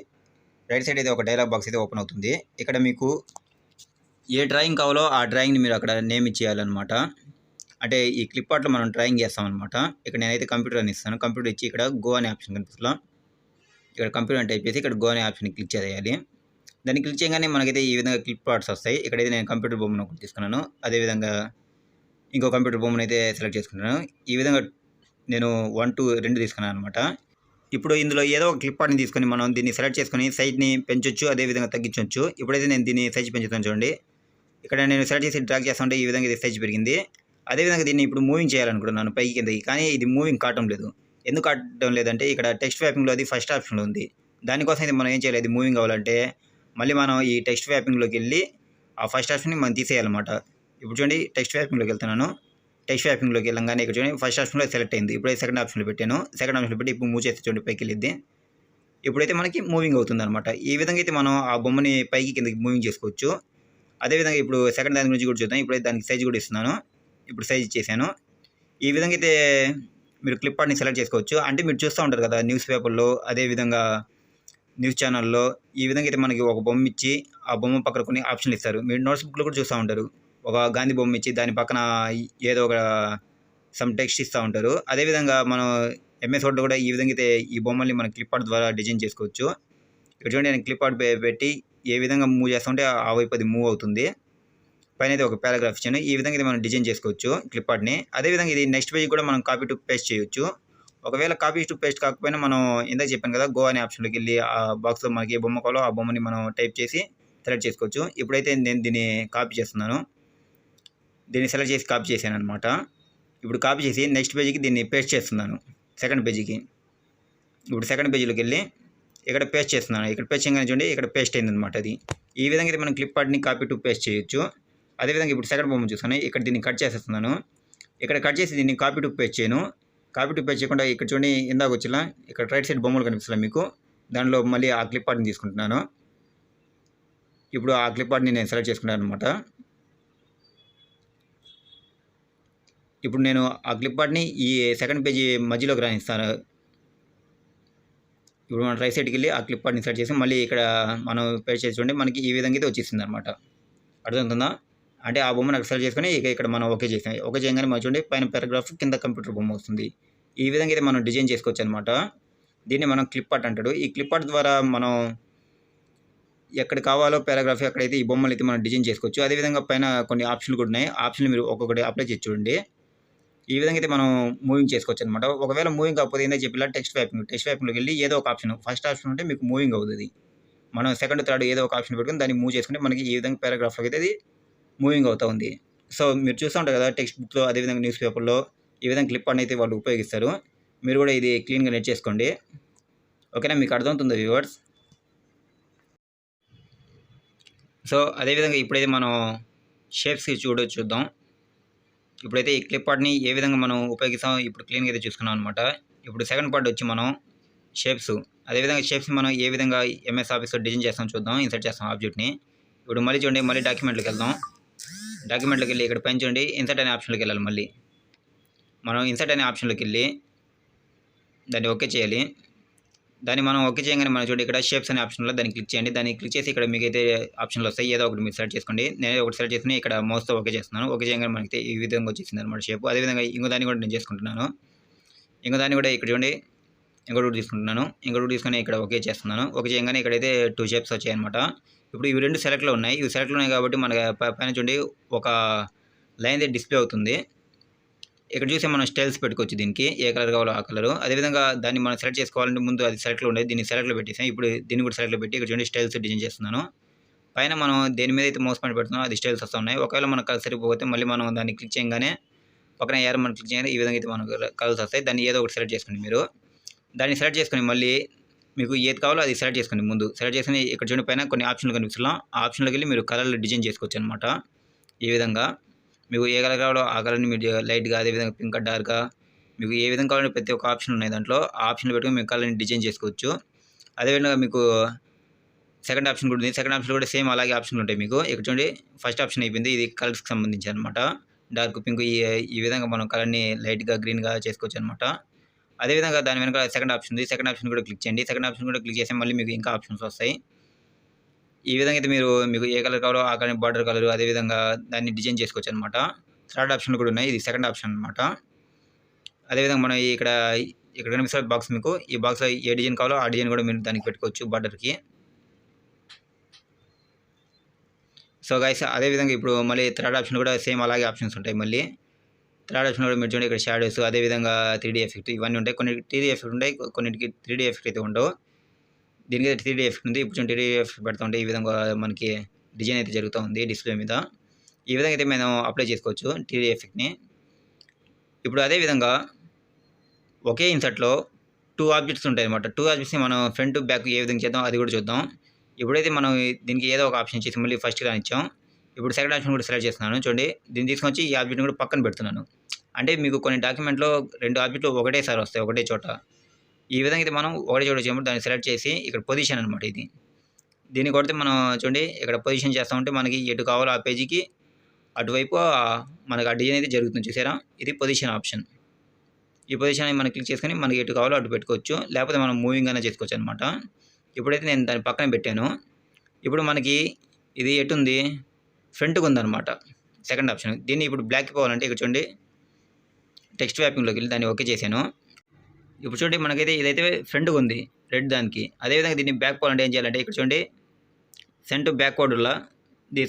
రైట్ సైడ్ అయితే ఒక డైలాగ్ బాక్స్ అయితే ఓపెన్ అవుతుంది. ఇక్కడ మీకు ఏ డ్రాయింగ్ కావాలో ఆ డ్రాయింగ్‌ని మీరు అక్కడ నేమ్ ఇచ్చేయాలన్నమాట. అంటే ఈ క్లిప్ఆర్ట్‌లో మనం డ్రాయింగ్ చేస్తామన్నమాట. ఇక్కడ నేనైతే కంప్యూటర్ అని ఇస్తాను. కంప్యూటర్ ఇచ్చి ఇక్కడ గో అనే ఆప్షన్ కనిపిస్తలా. ఇక్కడ కంప్యూటర్ అని టైప్ చేసి ఇక్కడ గో అనే ఆప్షన్‌ని క్లిక్ చేయాలి. దాన్ని క్లిక్ చేయగానే మనకైతే ఈ విధంగా క్లిప్ ఆర్ట్స్ వస్తాయి. ఇక్కడైతే నేను కంప్యూటర్ బొమ్మను ఒకటి తీసుకున్నాను. అదేవిధంగా ఇంకో కంప్యూటర్ బొమ్మను అయితే సెలెక్ట్ చేసుకున్నాను. ఈ విధంగా నేను 1, 2 2 తీసుకున్నాను అనమాట. ఇప్పుడు ఇందులో ఏదో ఒక క్లిప్ ఆర్ట్‌ని తీసుకొని మనం దీన్ని సెలెక్ట్ చేసుకొని సైజ్‌ని పెంచొచ్చు, అదేవిధంగా తగ్గించొచ్చు. ఇప్పుడైతే నేను దీన్ని సైజ్ పెంచుతాను చూడండి. ఇక్కడ నేను సెలెక్ట్ చేసి డ్రాగ్ చేస్తుంటే ఈ విధంగా ఇది సైజ్ పెరిగింది. అదేవిధంగా దీన్ని ఇప్పుడు మూవింగ్ చేయాలనుకుంటున్నాను పైకి కిందకి. కానీ ఇది మూవింగ్ కావటం లేదు. ఎందుకు కావటం లేదంటే ఇక్కడ టెక్స్ట్ వ్యాపింగ్‌లో అది ఫస్ట్ ఆప్షన్‌లో ఉంది. దానికోసం అయితే మనం ఏం చేయాలి, ఇది మూవింగ్ అవ్వాలంటే మళ్ళీ మనం ఈ టెక్స్ట్ వ్యాపింగ్‌లోకెళ్ళి ఆ ఫస్ట్ ఆప్షన్‌ని మనం తీసేయాలన్నమాట. ఇప్పుడు చూడండి టెక్స్ట్ వ్యాపింగ్‌లోకి వెళ్తున్నాను. టెక్స్ట్ వ్యాపింగ్‌లోకి వెళ్ళంగానే ఇక్కడ చూడండి ఫస్ట్ ఆప్షన్‌లో సెలెక్ట్ అయింది. ఇప్పుడైతే సెకండ్ ఆప్షన్‌లో పెట్టాను. సెకండ్ ఆప్షన్‌లో పెట్టి ఇప్పుడు మూవ్ చేస్తే చూడండి పైకెళ్ళిద్ది. ఇప్పుడైతే మనకి మూవింగ్ అవుతుందన్నమాట. ఈ విధంగా అయితే మనం ఆ బొమ్మని పైకి కిందకి మూవింగ్ చేసుకోవచ్చు. అదేవిధంగా ఇప్పుడు సెకండ్ దాని గురించి కూడా చూద్దాం. ఇప్పుడైతే దానికి సైజ్ కూడా ఇస్తున్నాను. ఇప్పుడు సైజ్ ఇచ్చేసాను. ఈ విధంగా అయితే మీరు క్లిప్ ఆర్ట్‌ని సెలెక్ట్ చేసుకోవచ్చు. అంటే మీరు చూస్తూ ఉంటారు కదా న్యూస్ పేపర్‌లో, అదేవిధంగా న్యూస్ ఛానల్‌లో ఈ విధంగా అయితే మనకి ఒక బొమ్మ ఇచ్చి, ఆ బొమ్మ పక్కన కొన్ని ఆప్షన్‌లు ఇస్తారు. మీరు నోట్స్ బుక్‌లో కూడా చూస్తూ ఉంటారు. ఒక గాంధీ బొమ్మ ఇచ్చి దాని పక్కన ఏదో ఒక సమ్ టెక్స్ట్ ఇస్తూ ఉంటారు. అదేవిధంగా మనం ఎంఎస్ వర్డ్‌లో కూడా ఈ విధంగా అయితే ఈ బొమ్మల్ని మనం క్లిప్ ఆర్ట్ ద్వారా డిజైన్ చేసుకోవచ్చు. ఇక్కడ చూడండి నేను క్లిప్ ఆర్ట్ పెట్టి ఏ విధంగా మూవ్ చేస్తుంటే ఆ వైపు అది మూవ్ అవుతుంది. పైన అయితే ఒక పారాగ్రాఫ్ ఇచ్చాను. ఈ విధంగా ఇది మనం డిజైన్ చేసుకోవచ్చు క్లిప్ ఆర్ట్‌ని. అదేవిధంగా ఇది నెక్స్ట్ పేజ్ కూడా మనం కాపీ టు పేస్ట్ చేయొచ్చు. ఒకవేళ కాపీ టు పేస్ట్ కాకపోయినా మనం ఇందాక చెప్పాను కదా గో అనే ఆప్షన్‌లోకి వెళ్ళి ఆ బాక్స్‌లో మనకి ఏ బొమ్మ కావాలో ఆ బొమ్మని మనం టైప్ చేసి సెలెక్ట్ చేసుకోవచ్చు. ఇప్పుడైతే నేను దీన్ని కాపీ చేస్తున్నాను. దీన్ని సెలెక్ట్ చేసి కాపీ చేశాననమాట. ఇప్పుడు కాపీ చేసి నెక్స్ట్ పేజ్‌కి దీన్ని పేస్ట్ చేస్తున్నాను. సెకండ్ పేజ్‌కి. ఇప్పుడు సెకండ్ పేజ్‌లోకి వెళ్ళి ఇక్కడ పేస్ట్ చేస్తున్నాను. ఇక్కడ పేస్ట్ చేయగానే చూడండి ఇక్కడ పేస్ట్ అయిందనమాట అది. ఈ విధంగా అయితే మనం క్లిప్ ఆర్ట్‌ని కాపీ టు పేస్ట్ చేయొచ్చు. అదేవిధంగా ఇప్పుడు సెకండ్ బొమ్మ చూసాను. ఇక్కడ దీన్ని కట్ చేసేస్తున్నాను. ఇక్కడ కట్ చేసి దీన్ని కాపీ టు పేస్ట్ చేయను. కాపీ టు పేస్ట్ చేయకుండా ఇక్కడ చూడండి ఇందాక వచ్చిన ఇక్కడ రైట్ సైడ్ బొమ్మలు కనిపిస్తున్నాయి మీకు. దానిలో మళ్ళీ ఆ క్లిప్ ఆర్ట్‌ని తీసుకుంటున్నాను. ఇప్పుడు ఆ క్లిప్ ఆర్ట్‌ని నేను సెలెక్ట్ చేసుకున్నాను అనమాట. ఇప్పుడు నేను ఆ క్లిప్ ఆర్ట్‌ని ఈ సెకండ్ పేజీ మధ్యలోకి రానిస్తాను. ఇప్పుడు మనం రైట్ సైడ్‌కి వెళ్ళి ఆ క్లిప్ ఆర్ట్‌ని సెలెక్ట్ చేసి మళ్ళీ ఇక్కడ మనం పేస్ట్ చేసి చూడండి మనకి ఈ విధంగా అయితే వచ్చేసిందనమాట. అర్థమవుతుందా? అంటే ఆ బొమ్మను అక్కడ సెలెక్ట్ చేసుకొని ఇక్కడ మనం ఓకే చేసాం. ఓకే చేయగానే మనం చూడండి పైన పారాగ్రాఫ్ కింద కంప్యూటర్ బొమ్మ వస్తుంది. ఈ విధంగా అయితే మనం డిజైన్ చేసుకోవచ్చు అనమాట. దీన్ని మనం క్లిప్ ఆర్ట్ అంటాడు. ఈ క్లిప్ ఆర్ట్ ద్వారా మనం ఎక్కడ కావాలో పారాగ్రాఫ్ అక్కడైతే ఈ బొమ్మలు అయితే మనం డిజైన్ చేసుకోవచ్చు. అదేవిధంగా పైన కొన్ని ఆప్షన్లు కూడా ఉన్నాయి. ఆప్షన్లు మీరు ఒక్కొక్కటి అప్లై చేసి చూడండి. ఈ విధంగా అయితే మనం మూవింగ్ చేసుకోవచ్చు అనమాట. ఒకవేళ మూవింగ్ కాకపోతే ఏందో చెప్పిలా టెక్స్ట్ వ్యాపింగ్‌లోకి వెళ్ళి ఏదో ఒక ఆప్షన్ ఫస్ట్ ఆప్షన్ ఉంటే మీకు మూవింగ్ అవుతుంది. మనం సెకండ్, థర్డ్ ఏదో ఒక ఆప్షన్ పెట్టుకొని దాన్ని మూవ్ చేసుకుంటే మనకి ఈ విధంగా పారాగ్రాఫ్‌లోకి అయితే అది మూవింగ్ అవుతా ఉంది. సో మీరు చూస్తూ ఉంటారు కదా టెక్స్ట్ బుక్‌లో అదేవిధంగా న్యూస్ పేపర్‌లో ఈ విధంగా క్లిప్ ఆర్ట్‌ని అయితే వాళ్ళు ఉపయోగిస్తారు. మీరు కూడా ఇది క్లీన్‌గా నేర్చేసుకోండి. ఓకేనా? మీకు అర్థమవుతుందా వ్యూవర్స్? సో అదేవిధంగా ఇప్పుడైతే మనం షేప్స్‌కి చూద్దాం. ఇప్పుడైతే ఈ క్లిప్ ఆర్ట్‌ని ఏ విధంగా మనం ఉపయోగిస్తాం ఇప్పుడు క్లీన్‌గా అయితే చూసుకున్నాం అనమాట. ఇప్పుడు సెకండ్ పార్ట్ వచ్చి మనం షేప్స్. అదేవిధంగా షేప్స్‌ని మనం ఏ విధంగా ఎంఎస్ ఆఫీస్‌లో డిజైన్ చేస్తాం చూద్దాం. ఇన్సర్ట్ చేస్తాం ఆబ్జెక్ట్‌ని. ఇప్పుడు మళ్ళీ చూడండి మళ్ళీ డాక్యుమెంట్‌లోకి వెళ్దాం. డాక్యుమెంట్‌లోకి వెళ్ళి ఇక్కడ పైన చూడండి ఇన్సర్ట్ అనే ఆప్షన్‌లోకి వెళ్ళాలి మళ్ళీ. మనం ఇన్సర్ట్ అనే ఆప్షన్‌లోకి వెళ్ళి దాన్ని ఓకే చేయాలి. దాన్ని మనం ఓకే చేయగానే మనం చూడండి ఇక్కడ షేప్స్ అనే ఆప్షన్‌లో దాన్ని క్లిక్ చేయండి. దాన్ని క్లిక్ చేసి ఇక్కడ మీకైతే ఆప్షన్‌లు వస్తాయి. ఏదో ఒకటి మీరు సెలెక్ట్ చేసుకోండి. నేను ఒకటి సెలెక్ట్ చేసుకొని ఇక్కడ మౌస్‌తో ఓకే చేస్తున్నాను. ఓకే చేయగానే మనకి ఈ విధంగా వచ్చేసిందనమాట షేప్. అదేవిధంగా ఇంకో దాన్ని కూడా నేను చేసుకుంటున్నాను. ఇంకో దాన్ని కూడా ఇక్కడ చూడండి ఇంకోటి కూడా తీసుకుంటున్నాను. ఇంకోటి తీసుకొని ఇక్కడ ఓకే చేస్తున్నాను. ఓకే చేయగానే ఇక్కడైతే 2 షేప్స్ వచ్చాయన్నమాట. ఇప్పుడు ఇవి 2 సెలెక్ట్‌లో ఉన్నాయి. ఇవి సెలెక్ట్‌లో ఉన్నాయి కాబట్టి మనకి పైన చూడండి ఒక లైన్‌ది డిస్ప్లే అవుతుంది. ఇక్కడ చూసి మనం స్టైల్స్ పెట్టుకోవచ్చు దీనికి. ఏ కలర్ కావాలో ఆ కలరు. అదేవిధంగా దాన్ని మనం సెలెక్ట్ చేసుకోవాలంటే ముందు అది సెలెక్ట్‌లో ఉండేది. దీన్ని సెలెక్ట్‌లో పెట్టేసాం. ఇప్పుడు దీన్ని కూడా సెలెక్ట్‌లో పెట్టి ఇక్కడ చూడండి స్టైల్స్ డిజైన్ చేస్తున్నాను. పైన మనం దేని మీద అయితే మౌస్ పాయింట్ పెడుతున్నామో అది స్టైల్స్ వస్తా ఉన్నాయి. ఒకవేళ మనకు కలర్ సరిపోతే మళ్ళీ మనం దాన్ని క్లిక్ చేయగానే పక్కన యారో మనం క్లిక్ చేయగానే ఈ విధంగా అయితే మనకు కలర్స్ వస్తాయి. దాన్ని ఏదో ఒకటి సెలెక్ట్ చేసుకోండి మీరు. దాన్ని సెలెక్ట్ చేసుకొని మళ్ళీ మీకు ఏది కావాలో అది సెలెక్ట్ చేసుకోండి ముందు. సెలెక్ట్ చేసుకొని ఇక్కడ చూడండి పైన కొన్ని ఆప్షన్లు కనిపిస్తున్నాయి. ఆ ఆప్షన్‌లోకి వెళ్ళి మీరు కలర్లు డిజైన్ చేసుకోవచ్చు అనమాట. ఈ విధంగా మీకు ఏ కలర్ కావాలో ఆ కలర్‌ని మీరు లైట్‌గా అదేవిధంగా పింక్ డార్క్‌గా మీకు ఏ విధంగా కావాలంటే ప్రతి ఒక్క ఆప్షన్ ఉన్నాయి దాంట్లో. ఆ ఆప్షన్‌లో పెట్టుకొని మీరు కలర్‌ని డిజైన్ చేసుకోవచ్చు. అదేవిధంగా మీకు సెకండ్ ఆప్షన్ కూడా ఉంది. సెకండ్ ఆప్షన్‌లో కూడా సేమ్ అలాగే ఆప్షన్లు ఉంటాయి మీకు. ఇక్కడ చూడండి ఫస్ట్ ఆప్షన్ అయిపోయింది. ఇది కలర్స్‌కి సంబంధించి అనమాట. డార్క్ పింక్ ఈ విధంగా మనం కలర్‌ని లైట్‌గా గ్రీన్‌గా చేసుకోవచ్చు అనమాట. అదేవిధంగా దాని వెనక సెకండ్ ఆప్షన్ ఉంది. సెకండ్ ఆప్షన్ కూడా క్లిక్ చేయండి. సెకండ్ ఆప్షన్ కూడా క్లిక్ చేస్తే మళ్ళీ మీకు ఇంకా ఆప్షన్స్ వస్తాయి. ఈ విధంగా అయితే మీకు ఏ కలర్ కావాలో ఆ కలర్ బార్డర్ కలర్ అదేవిధంగా దాన్ని డిజైన్ చేసుకోవచ్చు అనమాట. థర్డ్ ఆప్షన్ కూడా ఉన్నాయి. ఇది సెకండ్ ఆప్షన్ అనమాట. అదేవిధంగా మనం ఇక్కడ కనిపిస్తున్న బాక్స్ మీకు ఈ బాక్స్‌లో ఏ డిజైన్ కావాలో ఆ డిజైన్ కూడా మీరు దానికి పెట్టుకోవచ్చు బార్డర్‌కి. సో గైస్ అదేవిధంగా ఇప్పుడు మళ్ళీ థర్డ్ ఆప్షన్ కూడా సేమ్ అలాగే ఆప్షన్స్ ఉంటాయి మళ్ళీ. థర్డ్ ఆప్షన్ కూడా మీరు చూడండి ఇక్కడ షాడోస్ అదేవిధంగా 3D ఎఫెక్ట్ ఇవన్నీ ఉంటాయి. కొన్ని 3D ఎఫెక్ట్ ఉంటాయి. కొన్నిటికి 3D ఎఫెక్ట్ అయితే ఉండవు. దీనికి 3D ఎఫెక్ట్ ఉంది. ఇప్పుడు 3D ఎఫెక్ట్ పెడతా ఉంటే ఈ విధంగా మనకి డిజైన్ అయితే జరుగుతూ ఉంది డిస్ప్లే మీద. ఈ విధంగా అయితే మనం అప్లై చేసుకోవచ్చు 3D ఎఫెక్ట్ని. ఇప్పుడు అదేవిధంగా ఒకే ఇన్సర్ట్లో 2 ఆబ్జెక్ట్స్ ఉంటాయన్నమాట. 2 ఆబ్జెక్ట్స్ని మనం ఫ్రంట్ బ్యాక్ ఏ విధంగా చేద్దాం అది కూడా చూద్దాం. ఇప్పుడైతే మనం దీనికి ఏదో ఒక ఆప్షన్ ఇచ్చేసి మళ్ళీ ఫస్ట్ రానిచ్చాం. ఇప్పుడు సెకండ్ ఆప్షన్ కూడా సెలెక్ట్ చేస్తున్నాను. చూడండి, దీన్ని తీసుకొచ్చి ఈ ఆబ్జెక్ట్ని కూడా పక్కన పెడుతున్నాను. అంటే మీకు కొన్ని డాక్యుమెంట్లో 2 ఆబ్జెక్ట్లు ఒకటేసారి వస్తాయి ఒకటే చోట. ఈ విధంగా అయితే మనం ఒకటే చోట వచ్చినప్పుడు దాన్ని సెలెక్ట్ చేసి ఇక్కడ పొజిషన్ అనమాట ఇది. దీన్ని కొడితే మనం చూడండి ఇక్కడ పొజిషన్ చేస్తూ ఉంటే మనకి ఎటు కావాలో ఆ పేజీకి అటువైపు మనకు ఆ డిజైన్ అయితే జరుగుతుంది. చూసారా, ఇది పొజిషన్ ఆప్షన్. ఈ పొజిషన్ మనం క్లిక్ చేసుకొని మనకి ఎటు కావాలో అటు పెట్టుకోవచ్చు, లేకపోతే మనం మూవింగ్ అయినా చేసుకోవచ్చు అనమాట. ఇప్పుడైతే నేను దాన్ని పక్కన పెట్టాను. ఇప్పుడు మనకి ఇది ఎటు ఉంది, ఫ్రంట్కి ఉందన్నమాట సెకండ్ ఆప్షన్. దీన్ని ఇప్పుడు బ్లాక్కి పోవాలంటే ఇక్కడ చూడండి టెక్స్ట్ వ్యాపింగ్లోకి వెళ్ళి దాన్ని ఓకే చేశాను. ఇప్పుడు చూడండి మనకైతే ఇదైతే ఫ్రంట్గా ఉంది రెడ్ దానికి. అదేవిధంగా దీన్ని బ్యాక్ పోవాలంటే ఏం చేయాలంటే ఇక్కడ చూడండి సెండ్ టు బ్యాక్వర్డ్లా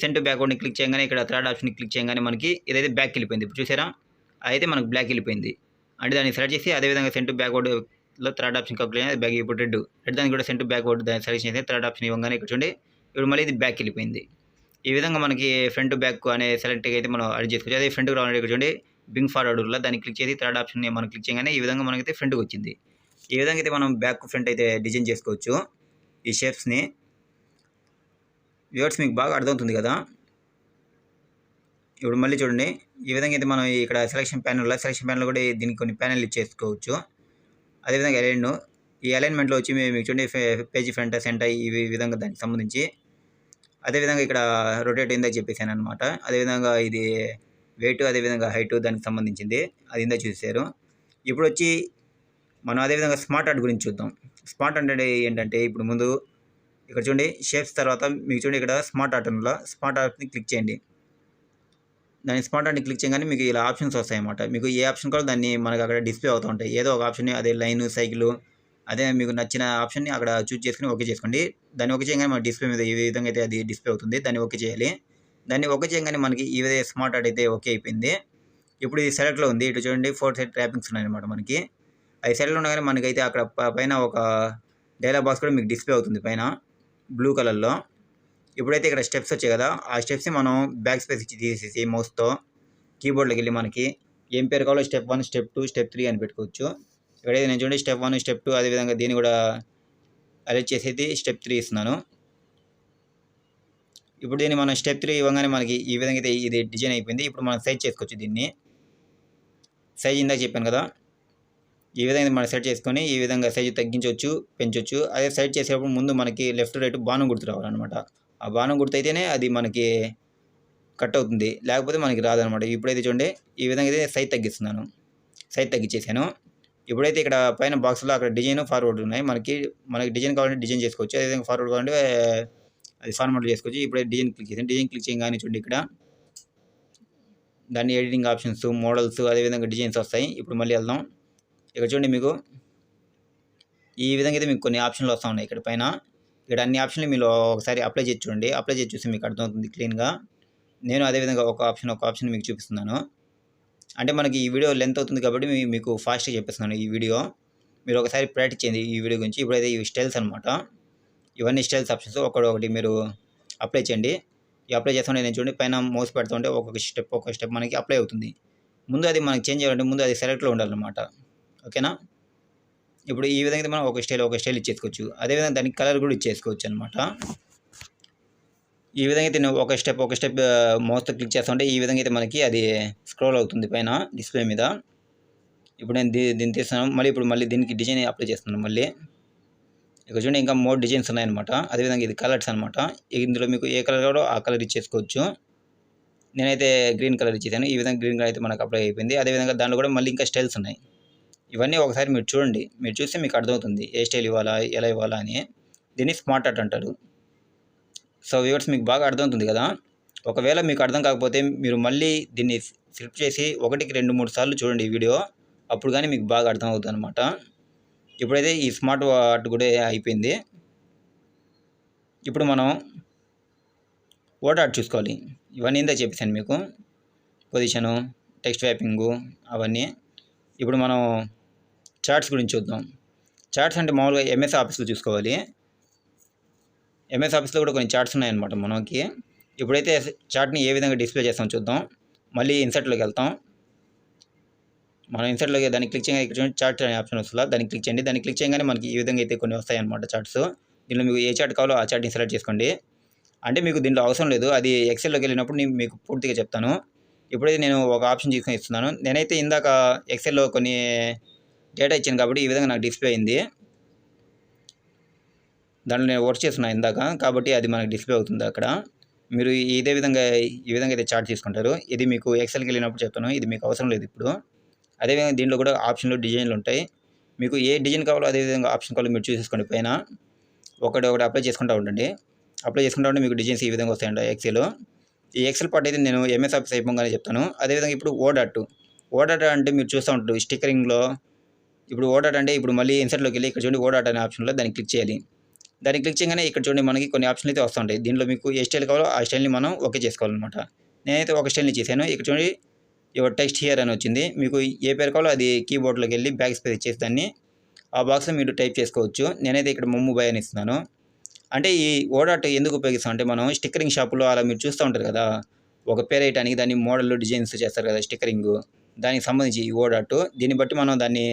సెండ్ టు బ్యాక్వర్డ్ని క్లిక్ చేయగానే ఇక్కడ థర్డ్ ఆప్షన్ని క్లిక్ చేయగానే మనకి ఇదైతే బ్యాక్ వెళ్ళిపోయింది. ఇప్పుడు చూసారా, అయితే మనకు బ్లాక్ వెళ్ళిపోయింది. అంటే దాన్ని సెలెక్ట్ చేసి అదేవిధంగా సెండ్ టు బ్యాక్వర్డ్లో థర్డ్ ఆప్షన్ క్లిక్ చేయాలి, బ్యాక్. ఇప్పుడు రెడ్ దానికి కూడా సెండ్ టు బ్యాక్వర్డ్ దాన్ని సెలెక్ట్ చేసి థర్డ్ ఆప్షన్ ఇవ్వగానే ఇక్కడ చూడండి ఇప్పుడు మళ్ళీ ఇది బ్యాక్ వెళ్ళిపోయింది. ఈ విధంగా మనకి ఫ్రంట్ బ్యాక్ అనే సెలెక్ట్ అయితే మనం అడ్జస్ట్ చేసుకోవచ్చు. అదే ఫ్రంట్కి రావాలంటే ఇక్కడ చూడండి బింగ్ ఫార్వర్డ్లో దాన్ని క్లిక్ చేసి థర్డ్ ఆప్షన్ని మనం క్లిక్ చేయగానే ఈ విధంగా మనకైతే ఫ్రంట్కి వచ్చింది. ఈ విధంగా అయితే మనం బ్యాక్ ఫ్రంట్ అయితే డిజైన్ చేసుకోవచ్చు ఈ షేప్స్ని. వ్యూవర్స్ మీకు బాగా అర్థమవుతుంది కదా. ఇప్పుడు మళ్ళీ చూడండి ఈ విధంగా అయితే మనం ఇక్కడ సెలక్షన్ ప్యానెల్లో కూడా దీనికి కొన్ని ప్యానెల్ ఇచ్చేసుకోవచ్చు. అదేవిధంగా ఈ అలైన్మెంట్లో వచ్చి మీకు చూడండి పేజీ ఫ్రంట్ సెంటర్ ఈ విధంగా దానికి సంబంధించి. అదేవిధంగా ఇక్కడ రొటేట్ ఇందాక చెప్పేసాను అనమాట. అదేవిధంగా ఇది వెయిట్, అదేవిధంగా హైట్ దానికి సంబంధించింది అది ఇందాక చూసారు. ఇప్పుడు వచ్చి మనం అదేవిధంగా స్మార్ట్ ఆర్ట్ గురించి చూద్దాం. స్మార్ట్ ఆర్ట్ అంటే ఏంటంటే ఇప్పుడు ముందు ఇక్కడ చూడండి షేప్స్ తర్వాత మీకు చూడండి ఇక్కడ స్మార్ట్ ఆర్ట్ ఉందా, స్మార్ట్ ఆర్ట్ని క్లిక్ చేయండి. దాన్ని స్మార్ట్ ఆర్ట్ని క్లిక్ చేయగానే మీకు ఇలా ఆప్షన్స్ వస్తాయి అన్నమాట. మీకు ఏ ఆప్షన్ కావాలో దాన్ని మనకు అక్కడ డిస్ప్లే అవుతూ ఉంటాయి. ఏదో ఒక ఆప్షన్ అదే లైన్, సైకిల్, అదే మీకు నచ్చిన ఆప్షన్ని అక్కడ చూస్ చేసుకుని ఓకే చేసుకోండి. దాన్ని ఓకే చేయగానే మన డిస్ప్లే మీద ఈ విధంగా అయితే అది డిస్ప్లే అవుతుంది. దాన్ని ఓకే చేయాలి. దాన్ని ఓకే చేయగానే మనకి ఈ విధంగా స్మార్ట్ ఆర్ట్ అయితే ఓకే అయిపోయింది. ఇప్పుడు ఇది సెలెక్ట్లో ఉంది. ఇటు చూడండి 4 సైడ్ ట్రాపింగ్స్ ఉన్నాయన్నమాట మనకి. అది సెలెక్ట్లో ఉండగానే మనకైతే అక్కడ పైన ఒక డైలాగ్ బాక్స్ కూడా మీకు డిస్ప్లే అవుతుంది పైన బ్లూ కలర్లో. ఇప్పుడైతే ఇక్కడ స్టెప్స్ వచ్చాయి కదా, ఆ స్టెప్స్ని మనం బ్యాక్ స్పేస్ ఇచ్చి తీసేసి మౌస్తో కీబోర్డ్లోకి వెళ్ళి మనకి ఏం పేరు కావాలో స్టెప్ 1, స్టెప్ 2, స్టెప్ 3 అని పెట్టుకోవచ్చు. ఇక్కడైతే నేను చూడండి స్టెప్ 1, స్టెప్ 2 అదేవిధంగా దీన్ని కూడా అరేంజ్ చేసేది స్టెప్ 3 ఇస్తున్నాను. ఇప్పుడు దీన్ని మనం స్టెప్ 3 ఇవ్వగానే మనకి ఈ విధంగా అయితే ఇది డిజైన్ అయిపోయింది. ఇప్పుడు మనం సైజ్ చేసుకోవచ్చు. దీన్ని సైజ్ ఇందాక చెప్పాను కదా, ఈ విధంగా మనం సెట్ చేసుకొని ఈ విధంగా సైజు తగ్గించవచ్చు, పెంచవచ్చు. అదే సెట్ చేసేటప్పుడు ముందు మనకి లెఫ్ట్ రైట్ బాణం గుర్తు రావాలన్నమాట. ఆ బాణం గుర్తు అయితేనే అది మనకి కట్ అవుతుంది, లేకపోతే మనకి రాదనమాట. ఇప్పుడైతే చూడండి ఈ విధంగా అయితే సైజ్ తగ్గిస్తున్నాను, సైజ్ తగ్గించేసాను. ఇప్పుడైతే ఇక్కడ పైన బాక్స్లో అక్కడ డిజైన్ ఫార్వర్డ్ ఉన్నాయి. మనకి డిజైన్ కావాలంటే డిజైన్ చేసుకోవచ్చు, అదేవిధంగా ఫార్వర్డ్ కావాలంటే అది ఫార్వర్డ్ చేసుకోవచ్చు. ఇప్పుడైతే డిజైన్ క్లిక్ చేసాను. డిజైన్ క్లిక్ చేయగానే చూడండి ఇక్కడ దాన్ని ఎడిటింగ్ ఆప్షన్స్, మోడల్స్, అదేవిధంగా డిజైన్స్ వస్తాయి. ఇప్పుడు మళ్ళీ వెళ్దాం. ఇక్కడ చూడండి మీకు ఈ విధంగా అయితే మీకు కొన్ని ఆప్షన్లు వస్తూ ఉన్నాయి. ఇక్కడ పైన ఇక్కడ అన్ని ఆప్షన్లు మీరు ఒకసారి అప్లై చేసి చూడండి. అప్లై చేసి చూసి మీకు అర్థమవుతుంది క్లీన్గా. నేను అదేవిధంగా ఒక ఆప్షన్ మీకు చూపిస్తున్నాను. అంటే మనకి ఈ వీడియో లెంత్ అవుతుంది కాబట్టి మీకు ఫాస్ట్గా చెప్పేస్తున్నాను ఈ వీడియో. మీరు ఒకసారి ప్రాక్టీస్ చేయండి ఈ వీడియో గురించి. ఇప్పుడైతే ఇవి స్టైల్స్ అనమాట. ఇవన్నీ స్టైల్స్ ఆప్షన్స్ ఒకటి మీరు అప్లై చేయండి. ఈ అప్లై చేస్తుంటే నేను చూడండి పైన మౌస్ పెడుతుంటే ఒక్కొక్క స్టెప్ మనకి అప్లై అవుతుంది. ముందు అది మనకి చేంజ్ చేయాలంటే ముందు అది సెలెక్ట్లో ఉండాలన్నమాట. ఓకేనా. ఇప్పుడు ఈ విధంగా మనం ఒక స్టైల్ ఇచ్చేసుకోవచ్చు. అదేవిధంగా దానికి కలర్ కూడా ఇచ్చేసుకోవచ్చు అనమాట. ఈ విధంగా అయితే నేను ఒక స్టెప్ మౌస్తో క్లిక్ చేస్తుంటే ఈ విధంగా అయితే మనకి అది స్క్రోల్ అవుతుంది పైన డిస్ప్లే మీద. ఇప్పుడు నేను దీన్ని తీస్తున్నాను. మళ్ళీ దీనికి డిజైన్ అప్లై చేస్తున్నాను. మళ్ళీ ఇక్కడ చూడండి ఇంకా మోర్ డిజైన్స్ ఉన్నాయన్నమాట. అదేవిధంగా ఇది కలర్స్ అనమాట. ఇందులో మీకు ఏ కలర్ కావాలో ఆ కలర్ ఇచ్చేసుకోవచ్చు. నేనైతే గ్రీన్ కలర్ ఇచ్చేసాను. ఈ విధంగా గ్రీన్ కలర్ అయితే మనకు అప్లై అయిపోయింది. అదేవిధంగా దాంట్లో కూడా మళ్ళీ ఇంకా స్టైల్స్ ఉన్నాయి. ఇవన్నీ ఒకసారి మీరు చూడండి. మీరు చూస్తే మీకు అర్థమవుతుంది ఏ స్టైల్ ఇవ్వాలా, ఎలా ఇవ్వాలా అని. దీన్ని స్మార్ట్ ఆర్ట్ అంటారు. సో వ్యూవర్స్ మీకు బాగా అర్థమవుతుంది కదా. ఒకవేళ మీకు అర్థం కాకపోతే మీరు మళ్ళీ దీన్ని ఫ్లిప్ చేసి 1కి 2-3 సార్లు చూడండి ఈ వీడియో. అప్పుడు కానీ మీకు బాగా అర్థమవుతుంది అనమాట. ఇప్పుడైతే ఈ స్మార్ట్ ఆర్ట్ కూడా అయిపోయింది. ఇప్పుడు మనం వర్డ్ ఆర్ట్ చూసుకోవాలి. ఇవన్నీ ఇందా చెప్పేసాను మీకు. పొజిషను, టెక్స్ట్ వ్యాపింగు అవన్నీ. ఇప్పుడు మనం చార్ట్స్ గురించి చూద్దాం. చార్ట్స్ అంటే మామూలుగా ఎంఎస్ ఆఫీస్లో చూసుకోవాలి. ఎంఎస్ ఆఫీస్లో కూడా కొన్ని చార్ట్స్ ఉన్నాయన్నమాట మనకి. ఇప్పుడైతే చార్ట్ని ఏ విధంగా డిస్ప్లే చేస్తాం చూద్దాం. మళ్ళీ ఇన్సర్ట్లోకి వెళ్తాం. మనం ఇన్సర్ట్లోకి దాన్ని క్లిక్ చేయగానే ఇక్కడ చూడండి చార్ట్ అనే ఆప్షన్ వస్తుందా, దాన్ని క్లిక్ చేయండి. దాన్ని క్లిక్ చేయగానే మనకి ఈ విధంగా అయితే కొన్ని వస్తాయన్నమాట చార్ట్స్. దీనిలో మీకు ఏ చార్ట్ కావాలో ఆ చార్ట్ని సెలెక్ట్ చేసుకోండి. అంటే మీకు దీంట్లో అవసరం లేదు, అది ఎక్సెల్లోకి వెళ్ళినప్పుడు నేను మీకు పూర్తిగా చెప్తాను. ఇప్పుడైతే నేను ఒక ఆప్షన్ తీసుకొని ఇస్తున్నాను. నేనైతే ఇందాక ఎక్సెల్లో కొన్ని డేటా ఇచ్చాను కాబట్టి ఈ విధంగా నాకు డిస్ప్లే అయింది. దాంట్లో నేను వర్క్ చేస్తున్నాను ఇందాక కాబట్టి అది మనకు డిస్ప్లే అవుతుంది అక్కడ. మీరు ఈ విధంగా అయితే చార్ట్ తీసుకుంటారు. ఇది మీకు ఎక్సెల్కి వెళ్ళినప్పుడు చెప్తాను, ఇది మీకు అవసరం లేదు ఇప్పుడు. అదేవిధంగా దీంట్లో కూడా ఆప్షన్లు డిజైన్లు ఉంటాయి. మీకు ఏ డిజైన్ కావాలో అదేవిధంగా ఆప్షన్ కావాలో మీరు చూసేసుకోండి. పైన ఒకటి అప్లై చేసుకుంటూ ఉండండి. అప్లై చేసుకుంటూ ఉంటే మీకు డిజైన్స్ ఈ విధంగా వస్తాయండి ఎక్సెల్. ఈ ఎక్సెల్ పార్ట్ అయితే నేను ఎంఎస్ ఆఫీస్ అయిపోగానే చెప్తాను. అదేవిధంగా ఇప్పుడు ఓడాట్ అంటే మీరు చూస్తూ ఉంటారు స్టిక్కరింగ్లో. ఇప్పుడు ఓడాట్ అంటే ఇప్పుడు మళ్ళీ ఇన్సర్ట్లోకి వెళ్ళి ఇక్కడ చూడండి ఓడాట్ అనే ఆప్షన్లో దాన్ని క్లిక్ చేయాలి. దాన్ని క్లిక్ చేయగానే ఇక్కడ చూడండి మనకి కొన్ని ఆప్షన్లు అయితే వస్తుంటాయి. దీంట్లో మీకు ఏ స్టైల్ కావాలో ఆ స్టైల్ని మనం ఓకే చేసుకోవాలన్నమాట. నేనైతే ఒక స్టైల్ని చేశాను. ఇక్కడ చూడండి యువర్ టెక్స్ట్ హియర్ అని వచ్చింది. మీకు ఏ పేరు కావాలో అది కీబోర్డ్లోకి వెళ్ళి బ్యాక్ స్పేస్ ఇచ్చేసి దాన్ని ఆ బాక్స్లో మీరు టైప్ చేసుకోవచ్చు. నేనైతే ఇక్కడ ముంబై అని ఇస్తున్నాను. అంటే ఈ ఓడాట్ ఎందుకు ఉపయోగిస్తాం అంటే మనం స్టిక్కరింగ్ షాపులో అలా మీరు చూస్తూ ఉంటారు కదా, ఒక పేరు వేయడానికి దాన్ని మోడల్ డిజైన్స్ చేస్తారు కదా స్టిక్కరింగ్, దానికి సంబంధించి ఈ ఓడాట్. దీన్ని బట్టి మనం దాన్ని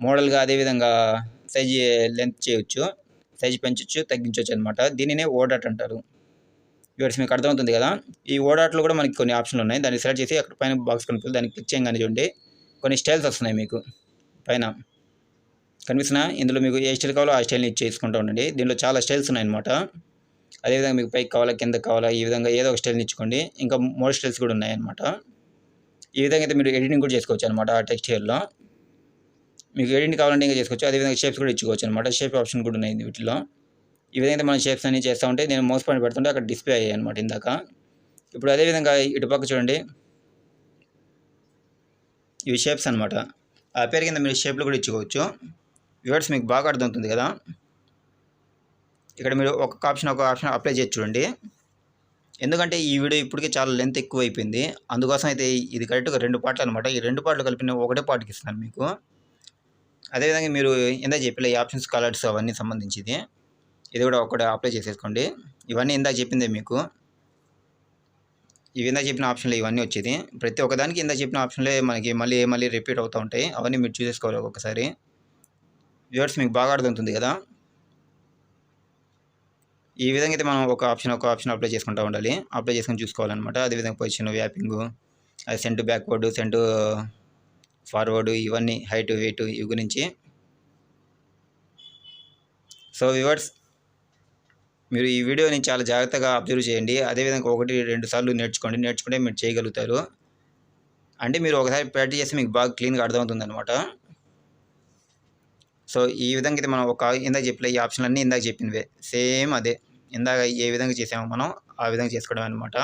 మోడల్గా అదేవిధంగా సైజ్ లెంత్ చేయొచ్చు, సైజ్ పెంచవచ్చు, తగ్గించవచ్చు అనమాట. దీనినే ఓడాట్ అంటారు. వ్యూవర్స్ మీకు అర్థమవుతుంది కదా. ఈ ఓడాట్లో కూడా మనకి కొన్ని ఆప్షన్లు ఉన్నాయి. దాన్ని సెలెక్ట్ చేసి అక్కడ పైన బాక్స్ కనిపిస్తుంది, దాన్ని క్లిక్ చేయగానే చూడండి కొన్ని స్టైల్స్ వస్తున్నాయి మీకు పైన కనిపిస్తున్నా. ఇందులో మీకు ఏ స్టైల్ కావాలో ఆ స్టైల్ని చేసుకుంటూ ఉండండి. దీనిలో చాలా స్టైల్స్ ఉన్నాయన్నమాట. అదేవిధంగా మీకు పైకి కావాలా కిందకి కావాలా ఈ విధంగా ఏదో ఒక స్టైల్ని ఇచ్చుకోండి. ఇంకా మోర్ స్టైల్స్ కూడా ఉన్నాయన్నమాట. ఈ విధంగా అయితే మీరు ఎడిటింగ్ కూడా చేసుకోవచ్చు అనమాట. ఆ టెక్స్ట్ హియర్లో మీకు ఎడిటింగ్ కావాలంటే ఇంకా చేసుకోవచ్చు. అదేవిధంగా షేప్స్ కూడా ఇచ్చుకోవచ్చు అనమాట. షేప్ ఆప్షన్ కూడా ఉన్నాయి వీటిలో. ఈ విధంగా మనం షేప్స్ అన్ని చేస్తూ ఉంటే నేను మౌస్ పాయింట్ పెడుతుంటే అక్కడ డిస్ప్లే అయ్యాయి అనమాట ఇందాక. ఇప్పుడు అదేవిధంగా ఇటుపక్క చూడండి ఇవి షేప్స్ అనమాట. ఆ పేరు కింద మీరు షేప్లు కూడా ఇచ్చుకోవచ్చు. వ్యూవర్స్ మీకు బాగా అర్థమవుతుంది కదా. ఇక్కడ మీరు ఒక ఆప్షన్ అప్లై చేసి చూడండి. ఎందుకంటే ఈ వీడియో ఇప్పటికే చాలా లెంత్ ఎక్కువ అయిపోయింది. అందుకోసం అయితే ఇది కరెక్ట్గా 2 పార్ట్లు అనమాట. ఈ 2 పార్ట్లు కలిపి ఒకటే పార్ట్కి ఇస్తున్నాను మీకు. అదేవిధంగా మీరు ఇందాక చెప్పిన ఈ ఆప్షన్స్ కలర్స్ అవన్నీ సంబంధించింది ఇది కూడా ఒకటి అప్లై చేసేసుకోండి. ఇవన్నీ ఇందాక చెప్పిందే మీకు. ఇవి ఇందాక చెప్పిన ఆప్షన్లు ఇవన్నీ వచ్చేది. ప్రతి ఒక్కదానికి ఇందాక చెప్పిన ఆప్షన్లే మనకి మళ్ళీ రిపీట్ అవుతూ ఉంటాయి. అవన్నీ మీరు చూసేసుకోవాలి ఒక్కొక్కసారి. వ్యూవర్స్ మీకు బాగా అర్థమవుతుంది కదా. ఈ విధంగా అయితే మనం ఒక ఆప్షన్ అప్లై చేసుకుంటూ ఉండాలి. అప్లై చేసుకొని చూసుకోవాలన్నమాట. అదేవిధంగా పొజిషన్, వ్యాపింగు, అది సెంటు బ్యాక్వర్డ్, సెంటు ఫార్వర్డ్, ఇవన్నీ హైట్, వెయిట్ ఇవి గురించి. సో వ్యూవర్స్ మీరు ఈ వీడియోని చాలా జాగ్రత్తగా అబ్జర్వ్ చేయండి. అదేవిధంగా 1-2 సార్లు నేర్చుకుంటే మీరు చేయగలుగుతారు. అంటే మీరు ఒకసారి ప్రాక్టీస్ చేస్తే మీకు బాగా క్లీన్గా అర్థమవుతుంది అనమాట. సో ఈ విధంగా అయితే మనం ఇందాక చెప్పలే ఈ ఆప్షన్లన్నీ ఇందాక చెప్పినవే సేమ్ అదే. ఇందాక ఏ విధంగా చేసామో మనం ఆ విధంగా చేసుకోవడం అనమాట.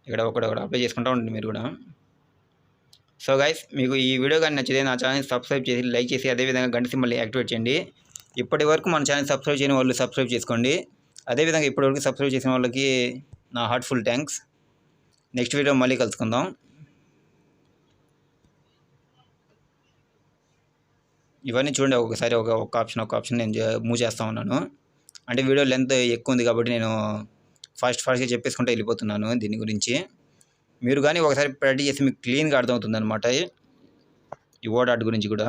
ఇక్కడ ఒకటి అప్లై చేసుకుంటూ ఉంటుంది మీరు కూడా. సో గైస్ మీకు ఈ వీడియో కానీ నచ్చితే నా ఛానల్ సబ్స్క్రైబ్ చేసి లైక్ చేసి అదేవిధంగా గంట సింబల్ని యాక్టివేట్ చేయండి. ఇప్పటి వరకు మన ఛానల్ సబ్స్క్రైబ్ చేయని వాళ్ళు సబ్స్క్రైబ్ చేసుకోండి. అదేవిధంగా ఇప్పటివరకు సబ్స్క్రైబ్ చేసిన వాళ్ళకి నా హార్ట్ఫుల్ థ్యాంక్స్. నెక్స్ట్ వీడియో మళ్ళీ కలుసుకుందాం. ఇవన్నీ చూడండి ఒకసారి ఒక ఆప్షన్ నేను మూవ్ చేస్తూ ఉన్నాను. అంటే వీడియో లెంత్ ఎక్కువ ఉంది కాబట్టి నేను ఫాస్ట్గా చెప్పేసుకుంటూ వెళ్ళిపోతున్నాను దీని గురించి. మీరు కానీ ఒకసారి ప్రాక్టీస్ చేసి మీకు క్లీన్గా అర్థమవుతుంది అనమాట ఈ ఓడాట్ గురించి కూడా.